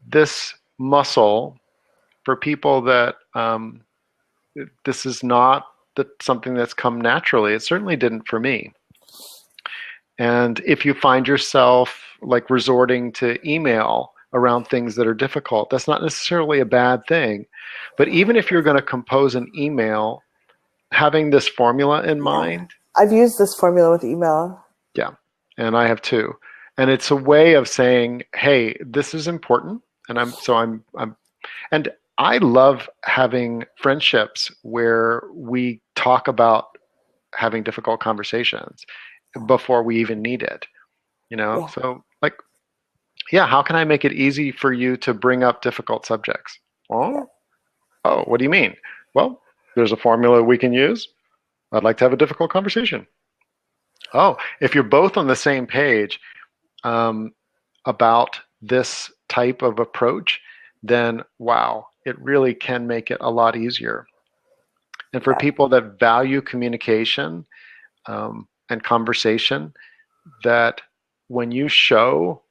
S1: this muscle for people that this is not something that's come naturally. It certainly didn't for me. And if you find yourself like resorting to email around things that are difficult, that's not necessarily a bad thing. But even if you're going to compose an email, having this formula in
S2: Yeah.
S1: mind,
S2: I've used this formula with email.
S1: yeah, and I have too. And it's a way of saying, hey, this is important. And and I love having friendships where we talk about having difficult conversations before we even need it.
S2: Yeah.
S1: So like, yeah, how can I make it easy for you to bring up difficult subjects?
S2: Yeah.
S1: Oh, what do you mean? Well, there's a formula we can use. I'd like to have a difficult conversation. Oh, if you're both on the same page um, about this type of approach, then wow, it really can make it a lot easier. And for
S2: Yeah.
S1: people that value communication and conversation, that when you show,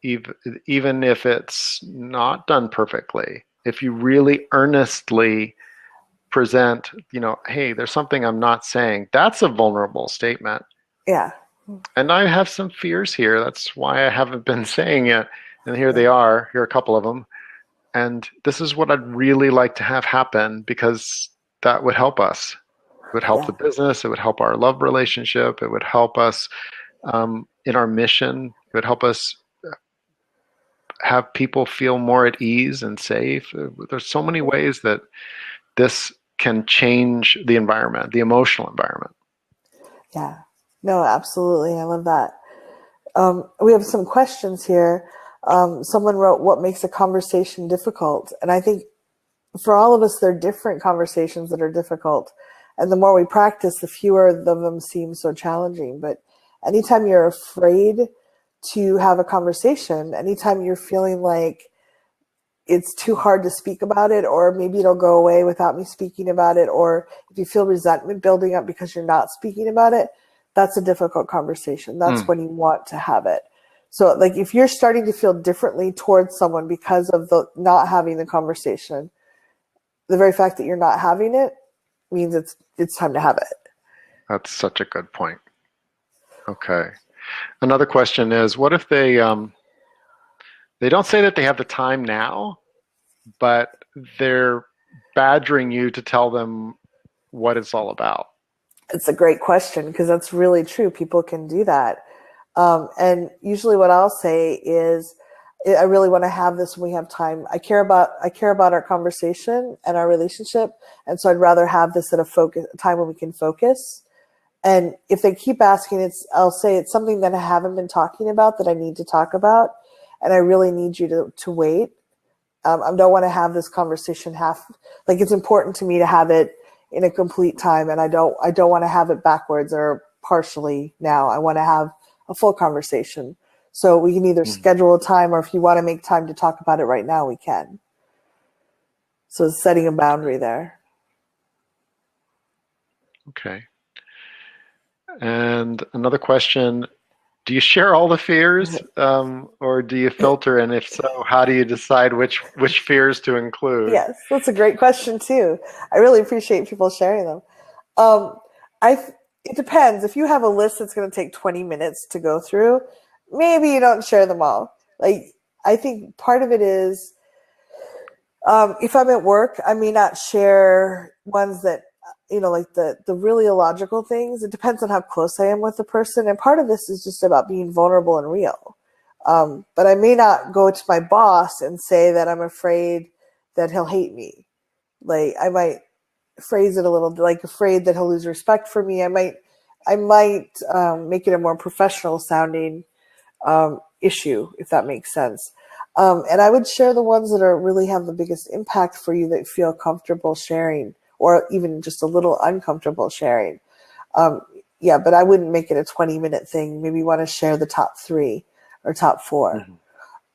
S1: even if it's not done perfectly, if you really earnestly present, hey, there's something I'm not saying, that's a vulnerable statement.
S2: Yeah.
S1: And I have some fears here. That's why I haven't been saying it. And here they
S2: Yeah.
S1: are. Here are a couple of them. And this is what I'd really like to have happen because that would help us. It would help
S2: Yeah.
S1: the business. It would help our love relationship. It would help us in our mission. It would help us have people feel more at ease and safe. There's so many ways that this can change the environment, the emotional environment.
S2: Yeah. No, absolutely. I love that. We have some questions here. Someone wrote, "What makes a conversation difficult?" And I think for all of us, there are different conversations that are difficult. And the more we practice, the fewer of them seem so challenging. But anytime you're afraid to have a conversation, anytime you're feeling like it's too hard to speak about it, or maybe it'll go away without me speaking about it, or if you feel resentment building up because you're not speaking about it, that's a difficult conversation. That's
S1: Mm.
S2: when you want to have it. So like if you're starting to feel differently towards someone because of the not having the conversation, the very fact that you're not having it means it's time to have it.
S1: That's such a good point. Okay. Another question is, what if they don't say that they have the time now, but they're badgering you to tell them what it's all about?
S2: It's a great question because that's really true. People can do that. And usually what I'll say is, I really want to have this when we have time. I care about our conversation and our relationship. And so I'd rather have this at a time when we can focus. And if they keep asking, I'll say it's something that I haven't been talking about that I need to talk about. And I really need you to wait. I don't want to have this conversation like it's important to me to have it in a complete time. And I don't want to have it backwards or partially now. I want to have a full conversation. So we can either
S1: Mm.
S2: schedule a time, or if you want to make time to talk about it right now, we can. So setting a boundary there.
S1: Okay. And another question, do you share all the fears or do you filter? And if so, how do you decide which fears to include?
S2: Yes, that's a great question too. I really appreciate people sharing them. Um, it depends. If you have a list that's going to take 20 minutes to go through, maybe you don't share them all. Like, I think part of it is, if I'm at work, I may not share ones that, like the really illogical things. It depends on how close I am with the person. And part of this is just about being vulnerable and real. But I may not go to my boss and say that I'm afraid that he'll hate me. Like, I might phrase it a little like afraid that he'll lose respect for me. I might make it a more professional sounding issue, if that makes sense. And I would share the ones that really have the biggest impact for you, that you feel comfortable sharing, or even just a little uncomfortable sharing. Um, yeah, but I wouldn't make it a 20-minute thing. Maybe you want to share the top 3 or top 4.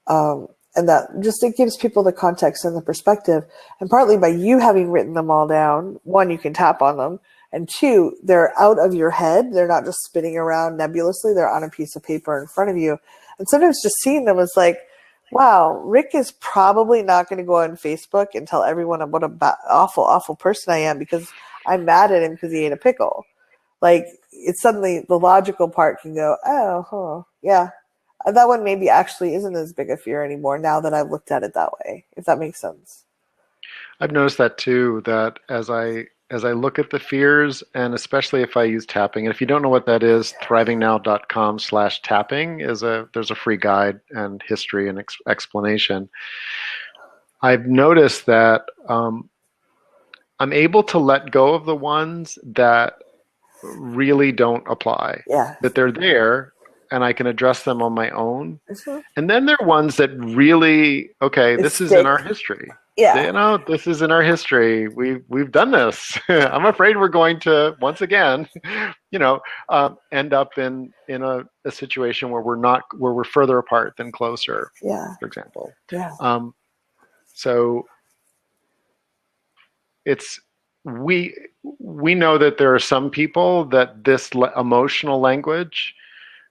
S1: Mhm.
S2: And that just, it gives people the context and the perspective. And partly by you having written them all down, one, you can tap on them. And two, they're out of your head. They're not just spinning around nebulously. They're on a piece of paper in front of you. And sometimes just seeing them is like, wow, Rick is probably not going to go on Facebook and tell everyone what an awful, awful person I am because I'm mad at him because he ate a pickle. Like, it's suddenly the logical part can go, oh, huh, yeah, that one maybe actually isn't as big a fear anymore now that I've looked at it that way, if that makes sense.
S1: I've noticed that too, that as I look at the fears, and especially if I use tapping, and if you don't know what that is, thrivingnow.com/tapping there's a free guide and history and explanation. I've noticed that I'm able to let go of the ones that really don't apply.
S2: Yeah.
S1: That they're there, and I can address them on my own.
S2: Mhm.
S1: And then there are ones that really, okay,
S2: It
S1: this is in our
S2: stick.
S1: history.
S2: Yeah.
S1: You know, this is in our history. We've done this. I'm afraid we're going to once again, you know, end up in a situation where we're further apart than closer,
S2: Yeah.
S1: for example.
S2: Yeah.
S1: Um, so it's we we know that there are some people that this emotional language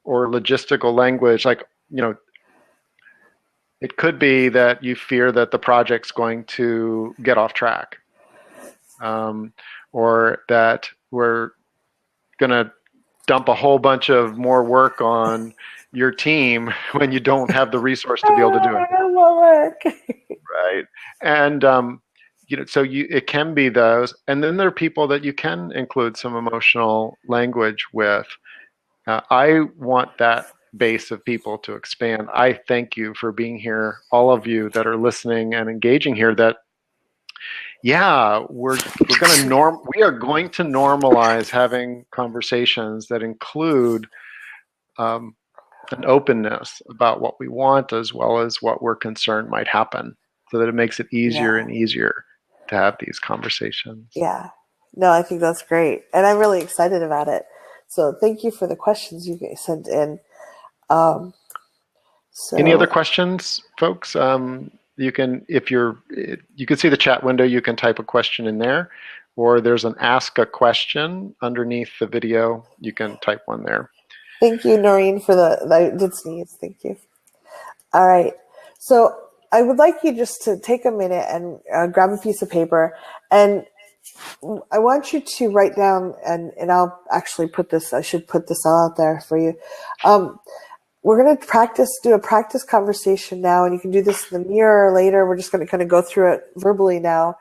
S1: or logistical language, like, you know, it could be that you fear that the project's going to get off track, um, or that we're going to dump a whole bunch of more work on your team when you don't have the resource to be able to do it.
S2: I will work.
S1: Right. And, you know, so it can be those. And then there are people that you can include some emotional language with. I want that base of people to expand. I thank you for being here, all of you that are listening and engaging here. That, yeah, we are going to normalize having conversations that include um, an openness about what we want as well as what we're concerned might happen, so that it makes it easier
S2: Yeah.
S1: and easier to have these conversations.
S2: Yeah. No, I think that's great. And I'm really excited about it. So thank you for the questions you guys sent in. Um,
S1: Any other
S2: so
S1: questions, folks? You can, if you can see the chat window, you can type a question in there, or there's an ask a question underneath the video. You can type one there.
S2: thank you, Noreen, for I did sneeze. Thank you. All right. So I would like you just to take a minute and grab a piece of paper, and I want you to write down, and I'll actually I should put this all out there for you. We're going to do a practice conversation now, and you can do this in the mirror later. We're just going to kind of go through it verbally now.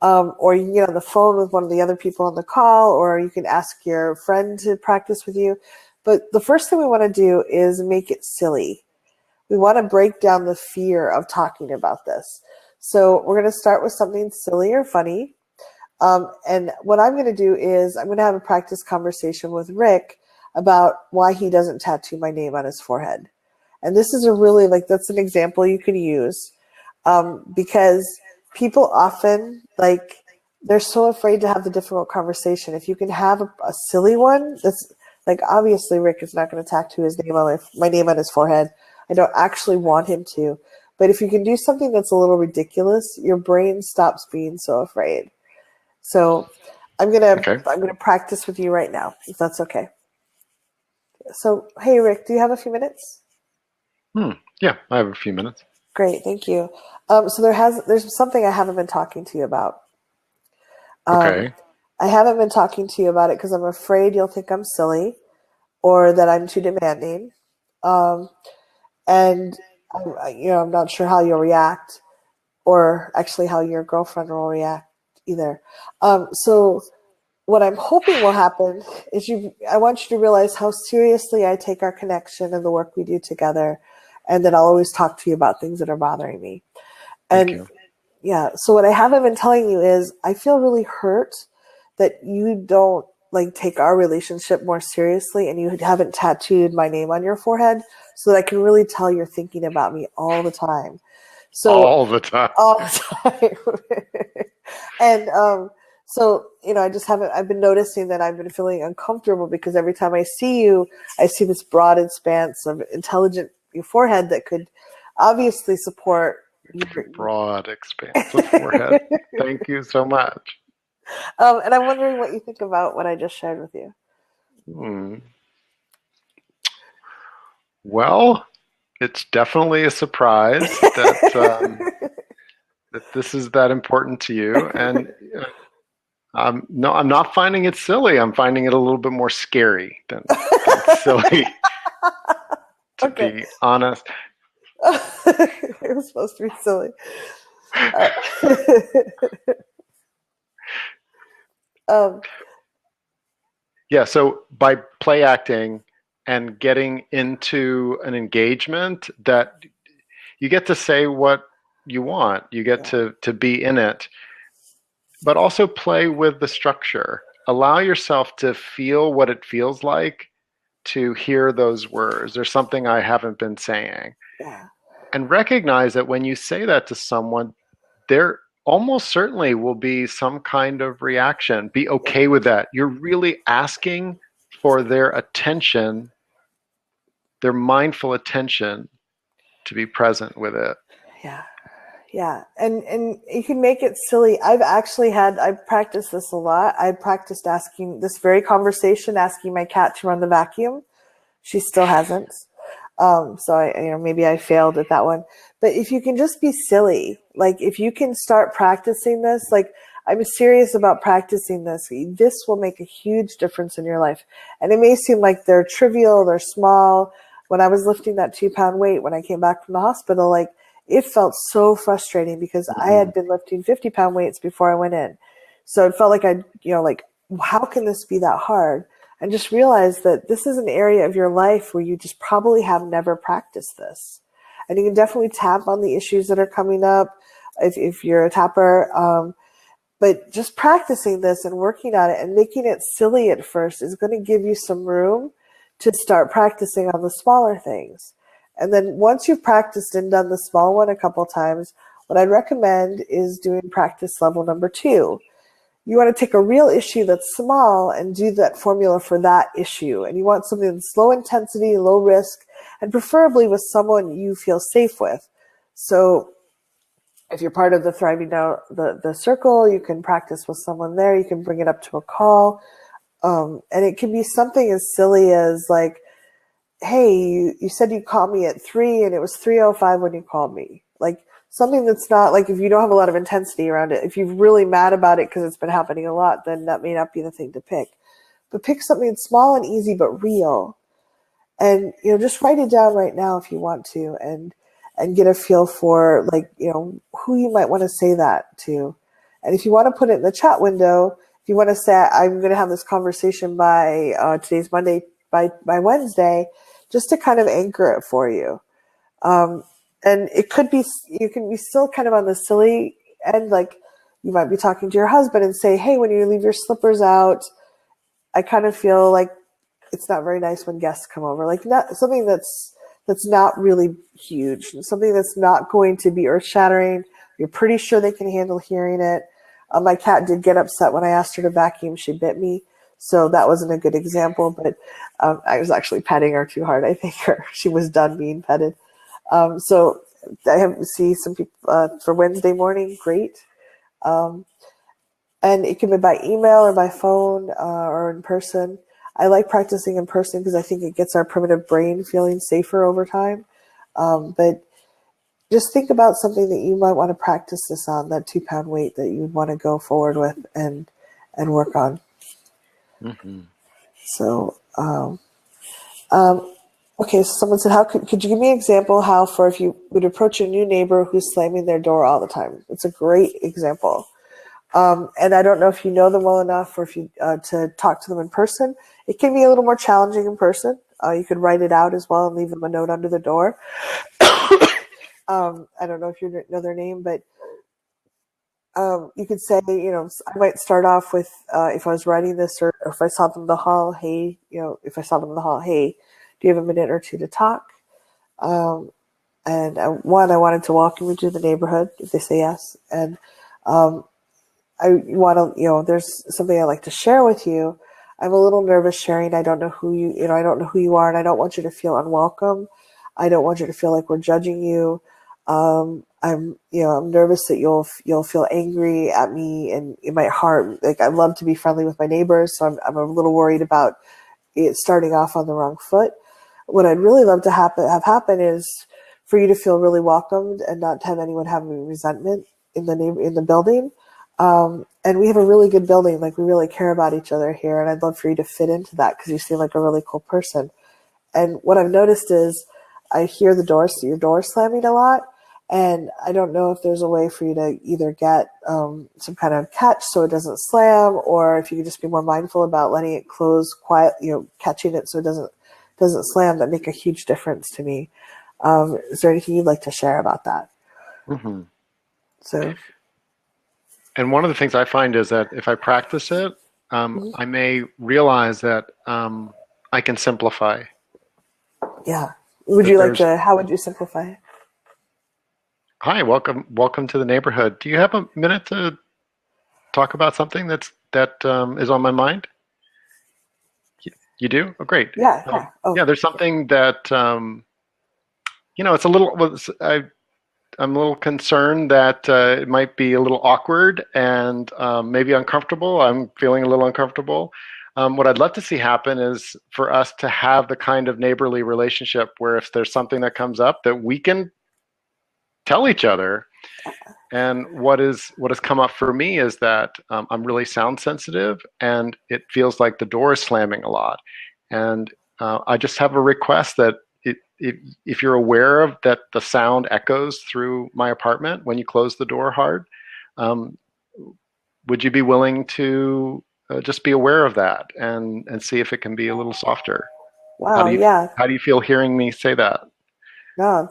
S2: Or you can get on the phone with one of the other people on the call, or you can ask your friend to practice with you. But the first thing we want to do is make it silly. We want to break down the fear of talking about this. So we're going to start with something silly or funny. And what I'm going to do is I'm going to have a practice conversation with Rick about why he doesn't tattoo my name on his forehead. And this is that's an example you can use, because people often, they're so afraid to have the difficult conversation. If you can have a silly one, that's like, obviously Rick is not going to tattoo his name on my name on his forehead. I don't actually want him to. But if you can do something that's a little ridiculous, your brain stops being so afraid. So
S1: Okay.
S2: I'm gonna practice with you right now, if that's okay. So, hey Rick, do you have a few minutes?
S1: Yeah, I have a few minutes.
S2: Great, thank you. So there's something I haven't been talking to you about.
S1: Okay.
S2: I haven't been talking to you about it because I'm afraid you'll think I'm silly or that I'm too demanding, and I'm not sure how you'll react, or actually how your girlfriend will react either. So what I'm hoping will happen is I want you to realize how seriously I take our connection and the work we do together, and that I'll always talk to you about things that are bothering me.
S1: Thank
S2: And
S1: you.
S2: yeah, so what I haven't been telling you is I feel really hurt that you don't take our relationship more seriously, and you haven't tattooed my name on your forehead, so that I can really tell you're thinking about me all the time. So
S1: All the time.
S2: all the time. And so I've been noticing that I've been feeling uncomfortable because every time I see you, I see this broad expanse of intelligent forehead that could obviously support your
S1: Broad expanse of forehead. Thank you so much.
S2: and I'm wondering what you think about what I just shared with you.
S1: Hmm. Well, it's definitely a surprise that this is that important to you, and no, I'm not finding it silly. I'm finding it a little bit more scary than silly, to
S2: Okay.
S1: be honest.
S2: It was supposed to be silly. um,
S1: Yeah, so by play acting and getting into an engagement, that you get to say what you want, you get to be in it, but also play with the structure. Allow yourself to feel what it feels like to hear those words. There's something I haven't been saying.
S2: Yeah.
S1: And recognize that when you say that to someone, there almost certainly will be some kind of reaction. Be
S2: Yeah.
S1: okay with that. You're really asking for their attention, their mindful attention, to be present with it.
S2: Yeah. Yeah, and you can make it silly. I've practiced this a lot. I practiced asking this very conversation, asking my cat to run the vacuum. She still hasn't. So maybe I failed at that one. But if you can just be silly, like if you can start practicing this, like I'm serious about practicing this, this will make a huge difference in your life. And it may seem like they're trivial, they're small. When I was lifting that 2-pound weight, when I came back from the hospital, like it felt so frustrating because I
S1: Mm-hmm.
S2: had been lifting 50-pound weights before I went in. So it felt like like, how can this be that hard? And just realize that this is an area of your life where you just probably have never practiced this. And you can definitely tap on the issues that are coming up if you're a tapper. But just practicing this and working on it and making it silly at first is going to give you some room to start practicing on the smaller things. And then once you've practiced and done the small one a couple times, what I'd recommend is doing practice level number 2. You want to take a real issue that's small and do that formula for that issue. And you want something that's low intensity, low risk, and preferably with someone you feel safe with. So if you're part of the Thriving Now, the circle, you can practice with someone there. You can bring it up to a call. And it can be something as silly as like, hey, you said you called me at 3 and it was 3:05 when you called me. Like something that's not like, if you don't have a lot of intensity around it, if you're really mad about it because it's been happening a lot, then that may not be the thing to pick. But pick something small and easy but real. And just write it down right now if you want to, and get a feel for like who you might want to say that to. And if you want to put it in the chat window, if you want to say I'm going to have this conversation by today's Monday, by Wednesday, just to kind of anchor it for you. And it could be, you can be still kind of on the silly end, like you might be talking to your husband and say, hey, when you leave your slippers out, I kind of feel like it's not very nice when guests come over. Like not something that's not really huge, something that's not going to be earth shattering. You're pretty sure they can handle hearing it. My cat did get upset when I asked her to vacuum. She bit me. So that wasn't a good example, but I was actually petting her too hard. I think she was done being petted. So I see some people for Wednesday morning. Great. And it can be by email or by phone or in person. I like practicing in person because I think it gets our primitive brain feeling safer over time. But just think about something that you might want to practice this on, that 2-pound weight that you'd want to go forward with and work on.
S1: Mm-hmm.
S2: So, okay, so someone said, how could you give me an example how for if you would approach a new neighbor who's slamming their door all the time? It's a great example. And I don't know if you know them well enough or if you to talk to them in person. It can be a little more challenging in person. You could write it out as well and leave them a note under the door. I don't know if you know their name, but you could say, I might start off with, if I was writing this or if I saw them in the hall, hey, if I saw them in the hall, hey, do you have a minute or two to talk? And one, I wanted to welcome you to the neighborhood if they say yes. And I want to, there's something I like to share with you. I'm a little nervous sharing. I don't know who I don't know who you are, and I don't want you to feel unwelcome. I don't want you to feel like we're judging you. I'm nervous that you'll feel angry at me and it might harm. Like I love to be friendly with my neighbors, so I'm a little worried about it starting off on the wrong foot. What I'd really love to have happen is for you to feel really welcomed and not to have anyone have any resentment in the building. And we have a really good building. Like we really care about each other here, and I'd love for you to fit into that because you seem like a really cool person. And what I've noticed is I hear your door slamming a lot. And I don't know if there's a way for you to either get some kind of catch so it doesn't slam, or if you could just be more mindful about letting it close quiet, catching it so it doesn't slam. That make a huge difference to me. Is there anything you'd like to share about that?
S1: Mm-hmm.
S2: So,
S1: And one of the things I find is that if I practice it, I may realize that I'm I can simplify.
S2: Yeah. Would
S1: That
S2: you like
S1: there's,
S2: to, how would you simplify it?
S1: hi, welcome to the neighborhood. Do you have a minute to talk about something that is on my mind? You do? Oh, great.
S2: Yeah, yeah. Oh,
S1: Yeah, there's something that it's a little. I'm a little concerned that it might be a little awkward and maybe uncomfortable. I'm feeling a little uncomfortable. What I'd love to see happen is for us to have the kind of neighborly relationship where if there's something that comes up that we can tell each other. And what has come up for me is that I'm really sound sensitive, and it feels like the door is slamming a lot. And I just have a request that if you're aware of that, the sound echoes through my apartment when you close the door hard. Um, would you be willing to just be aware of that and see if it can be a little softer? How
S2: wow.
S1: do you
S2: Yeah.
S1: how do you feel hearing me say that?
S2: No,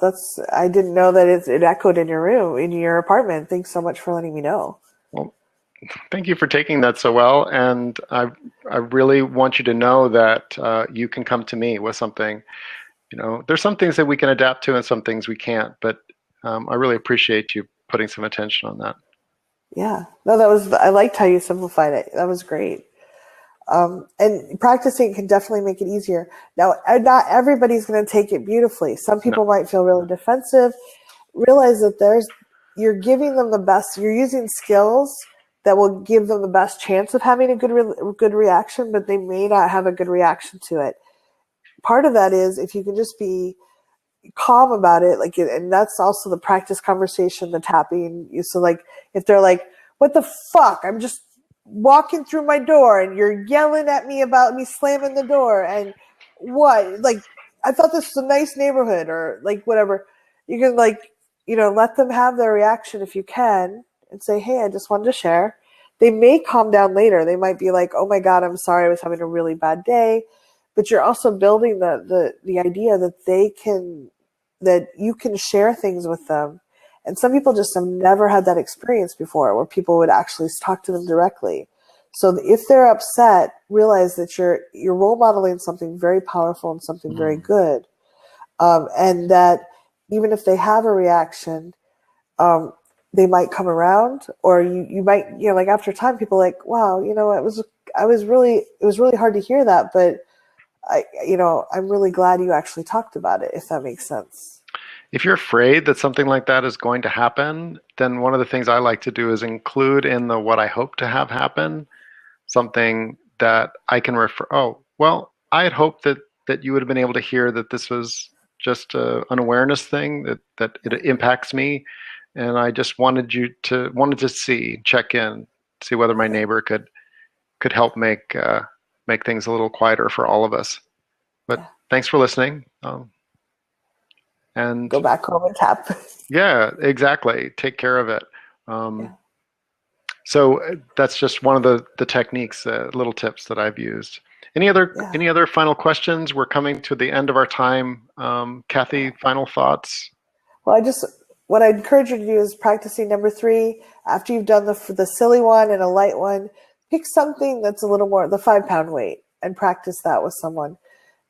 S2: I didn't know that it echoed in your room, in your apartment. Thanks so much for letting me know.
S1: Well, thank you for taking that so well, and I really want you to know that you can come to me with something. There's some things that we can adapt to and some things we can't, but I really appreciate you putting some attention on that.
S2: Yeah. No, I liked how you simplified it. That was great. And practicing can definitely make it easier. Now, not everybody's going to take it beautifully. Some
S1: No.
S2: people might feel really defensive. Realize that you're giving them the best. You're using skills that will give them the best chance of having a good reaction, but they may not have a good reaction to it. Part of that is if you can just be calm about it, and that's also the practice conversation, the tapping. So like, if they're like, what the fuck? I'm just walking through my door and you're yelling at me about me slamming the door and what? Like, I thought this was a nice neighborhood or like whatever. You can let them have their reaction if you can and say, hey, I just wanted to share. They may calm down later. They might be like, oh my God, I'm sorry, I was having a really bad day. But you're also building the idea that you can share things with them. And some people just have never had that experience before where people would actually talk to them directly. So if they're upset, realize that you're role modeling something very powerful and something very good. And that even if they have a reaction, they might come around, or you might, like after time, people are like, wow, it was really hard to hear that, but I'm really glad you actually talked about it, if that makes sense.
S1: If you're afraid that something like that is going to happen, then one of the things I like to do is include in the what I hope to have happen something that I can refer. Oh, well, I had hoped that you would have been able to hear that this was just an awareness thing that it impacts me, and I just wanted to check in, see whether my neighbor could help make things a little quieter for all of us. But
S2: Yeah.
S1: thanks for listening. And
S2: Go back home and tap.
S1: yeah, exactly. Take care of it.
S2: Yeah.
S1: So that's just one of the techniques, little tips that I've used. Any other
S2: Yeah.
S1: any other final questions? We're coming to the end of our time. Kathy, final thoughts?
S2: Well, what I encourage you to do is practicing number 3. After you've done the silly one and a light one, pick something that's a little more, the 5-pound weight, and practice that with someone.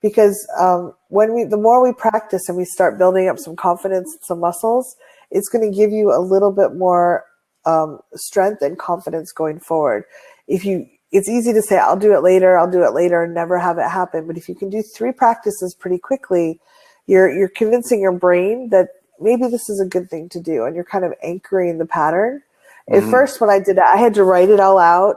S2: Because the more we practice and we start building up some confidence, some muscles, it's going to give you a little bit more strength and confidence going forward. It's easy to say, I'll do it later, and never have it happen. But if you can do 3 practices pretty quickly, you're convincing your brain that maybe this is a good thing to do, and you're kind of anchoring the pattern. At first, when I did it, I had to write it all out,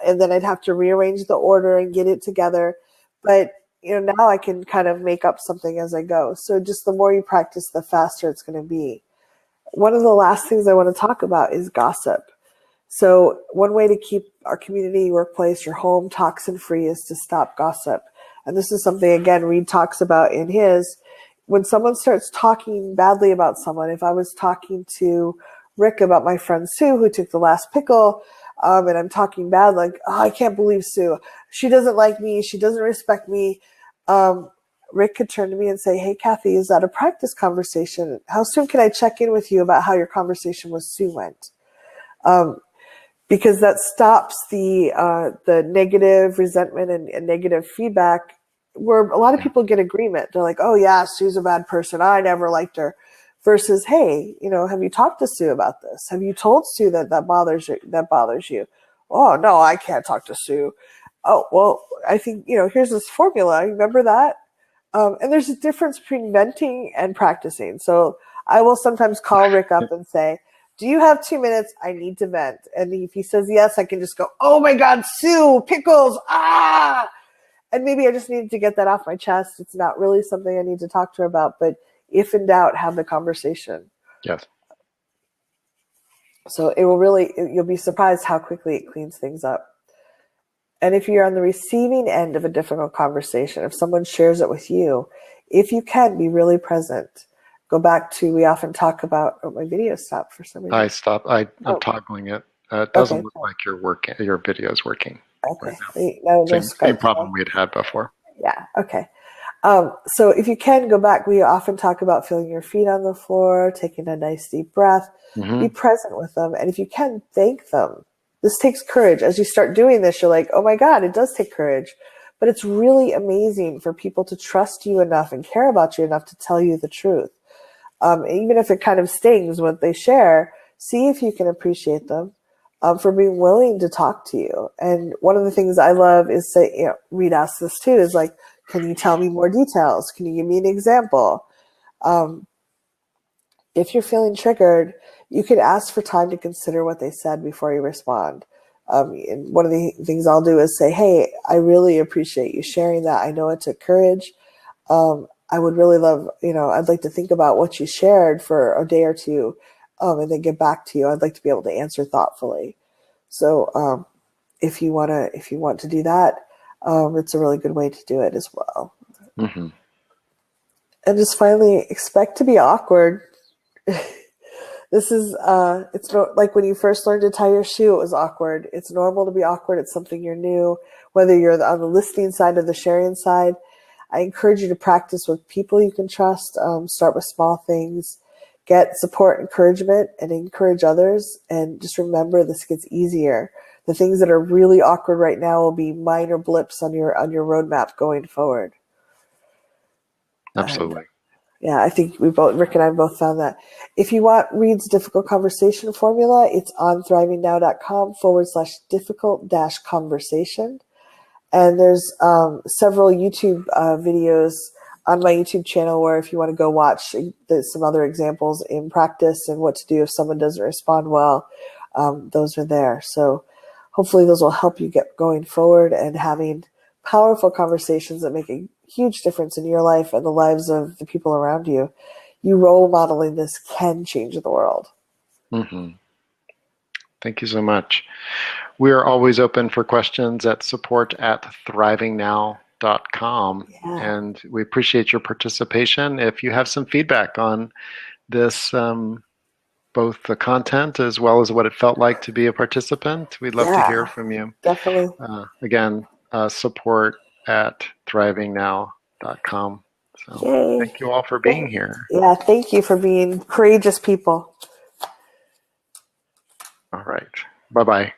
S2: and then I'd have to rearrange the order and get it together. But now I can kind of make up something as I go. So just the more you practice, the faster it's going to be. One of the last things I want to talk about is gossip. So one way to keep our community, workplace, your home toxin-free is to stop gossip. And this is something, again, Reed talks about in his. When someone starts talking badly about someone, if I was talking to Rick about my friend Sue, who took the last pickle, and I'm talking bad, like, oh, I can't believe Sue. She doesn't like me. She doesn't respect me. Rick could turn to me and say, hey, Kathy, is that a practice conversation? How soon can I check in with you about how your conversation with Sue went? Because that stops the negative resentment and negative feedback where a lot of
S1: Yeah.
S2: people get agreement. They're like, oh yeah, Sue's a bad person. I never liked her. Versus, hey, have you talked to Sue about this? Have you told Sue that bothers you? That bothers you? Oh no, I can't talk to Sue. Oh well, I think here's this formula. Remember that? And there's a difference between venting and practicing. So I will sometimes call Rick up and say, do you have 2 minutes? I need to vent. And if he says yes, I can just go, oh my God, Sue, pickles, ah! And maybe I just needed to get that off my chest. It's not really something I need to talk to her about, but if in doubt, have the conversation.
S1: Yes.
S2: So you'll be surprised how quickly it cleans things up. And if you're on the receiving end of a difficult conversation, if someone shares it with you, if you can, be really present. Go back to, we often talk about, my video stopped for some reason.
S1: I stopped. I'm toggling it. It doesn't look like your video is working.
S2: Okay.
S1: Right
S2: now.
S1: Same problem we'd had before.
S2: Yeah. Okay. So if you can go back, we often talk about feeling your feet on the floor, taking a nice deep breath, be present with them. And if you can, thank them. This takes courage. As you start doing this, you're like, oh my God, it does take courage. But it's really amazing for people to trust you enough and care about you enough to tell you the truth. Even if it kind of stings what they share, see if you can appreciate them for being willing to talk to you. And one of the things I love is Reed asks this too, is like, can you tell me more details? Can you give me an example? If you're feeling triggered, you could ask for time to consider what they said before you respond. And one of the things I'll do is say, hey, I really appreciate you sharing that. I know it took courage. I would really love, I'd like to think about what you shared for a day or two and then get back to you. I'd like to be able to answer thoughtfully. So if you want to do that, it's a really good way to do it as well.
S1: Mm-hmm.
S2: And just finally, expect to be awkward. This is, it's like when you first learned to tie your shoe, it was awkward. It's normal to be awkward. It's something you're new, whether you're on the listening side or the sharing side. I encourage you to practice with people you can trust. Start with small things. Get support, encouragement, and encourage others. And just remember, this gets easier. The things that are really awkward right now will be minor blips on your roadmap going forward.
S1: Absolutely.
S2: And, yeah, I think Rick and I both found that. If you want Reed's difficult conversation formula, it's on thrivingnow.com/difficult-conversation. And there's several YouTube videos on my YouTube channel where if you want to go watch, there's some other examples in practice and what to do if someone doesn't respond well. Those are there. So hopefully those will help you get going forward and having powerful conversations that make a huge difference in your life and the lives of the people around you. You role modeling this can change the world.
S1: Mm-hmm. Thank you so much. We are always open for questions at support@thrivingnow.com.
S2: Yeah.
S1: And we appreciate your participation. If you have some feedback on this, both the content as well as what it felt like to be a participant, we'd love to hear from you.
S2: Definitely.
S1: Again, support@thrivingnow.com. So
S2: Yay.
S1: Thank you all for being here.
S2: Yeah, thank you for being courageous people.
S1: All right. Bye-bye.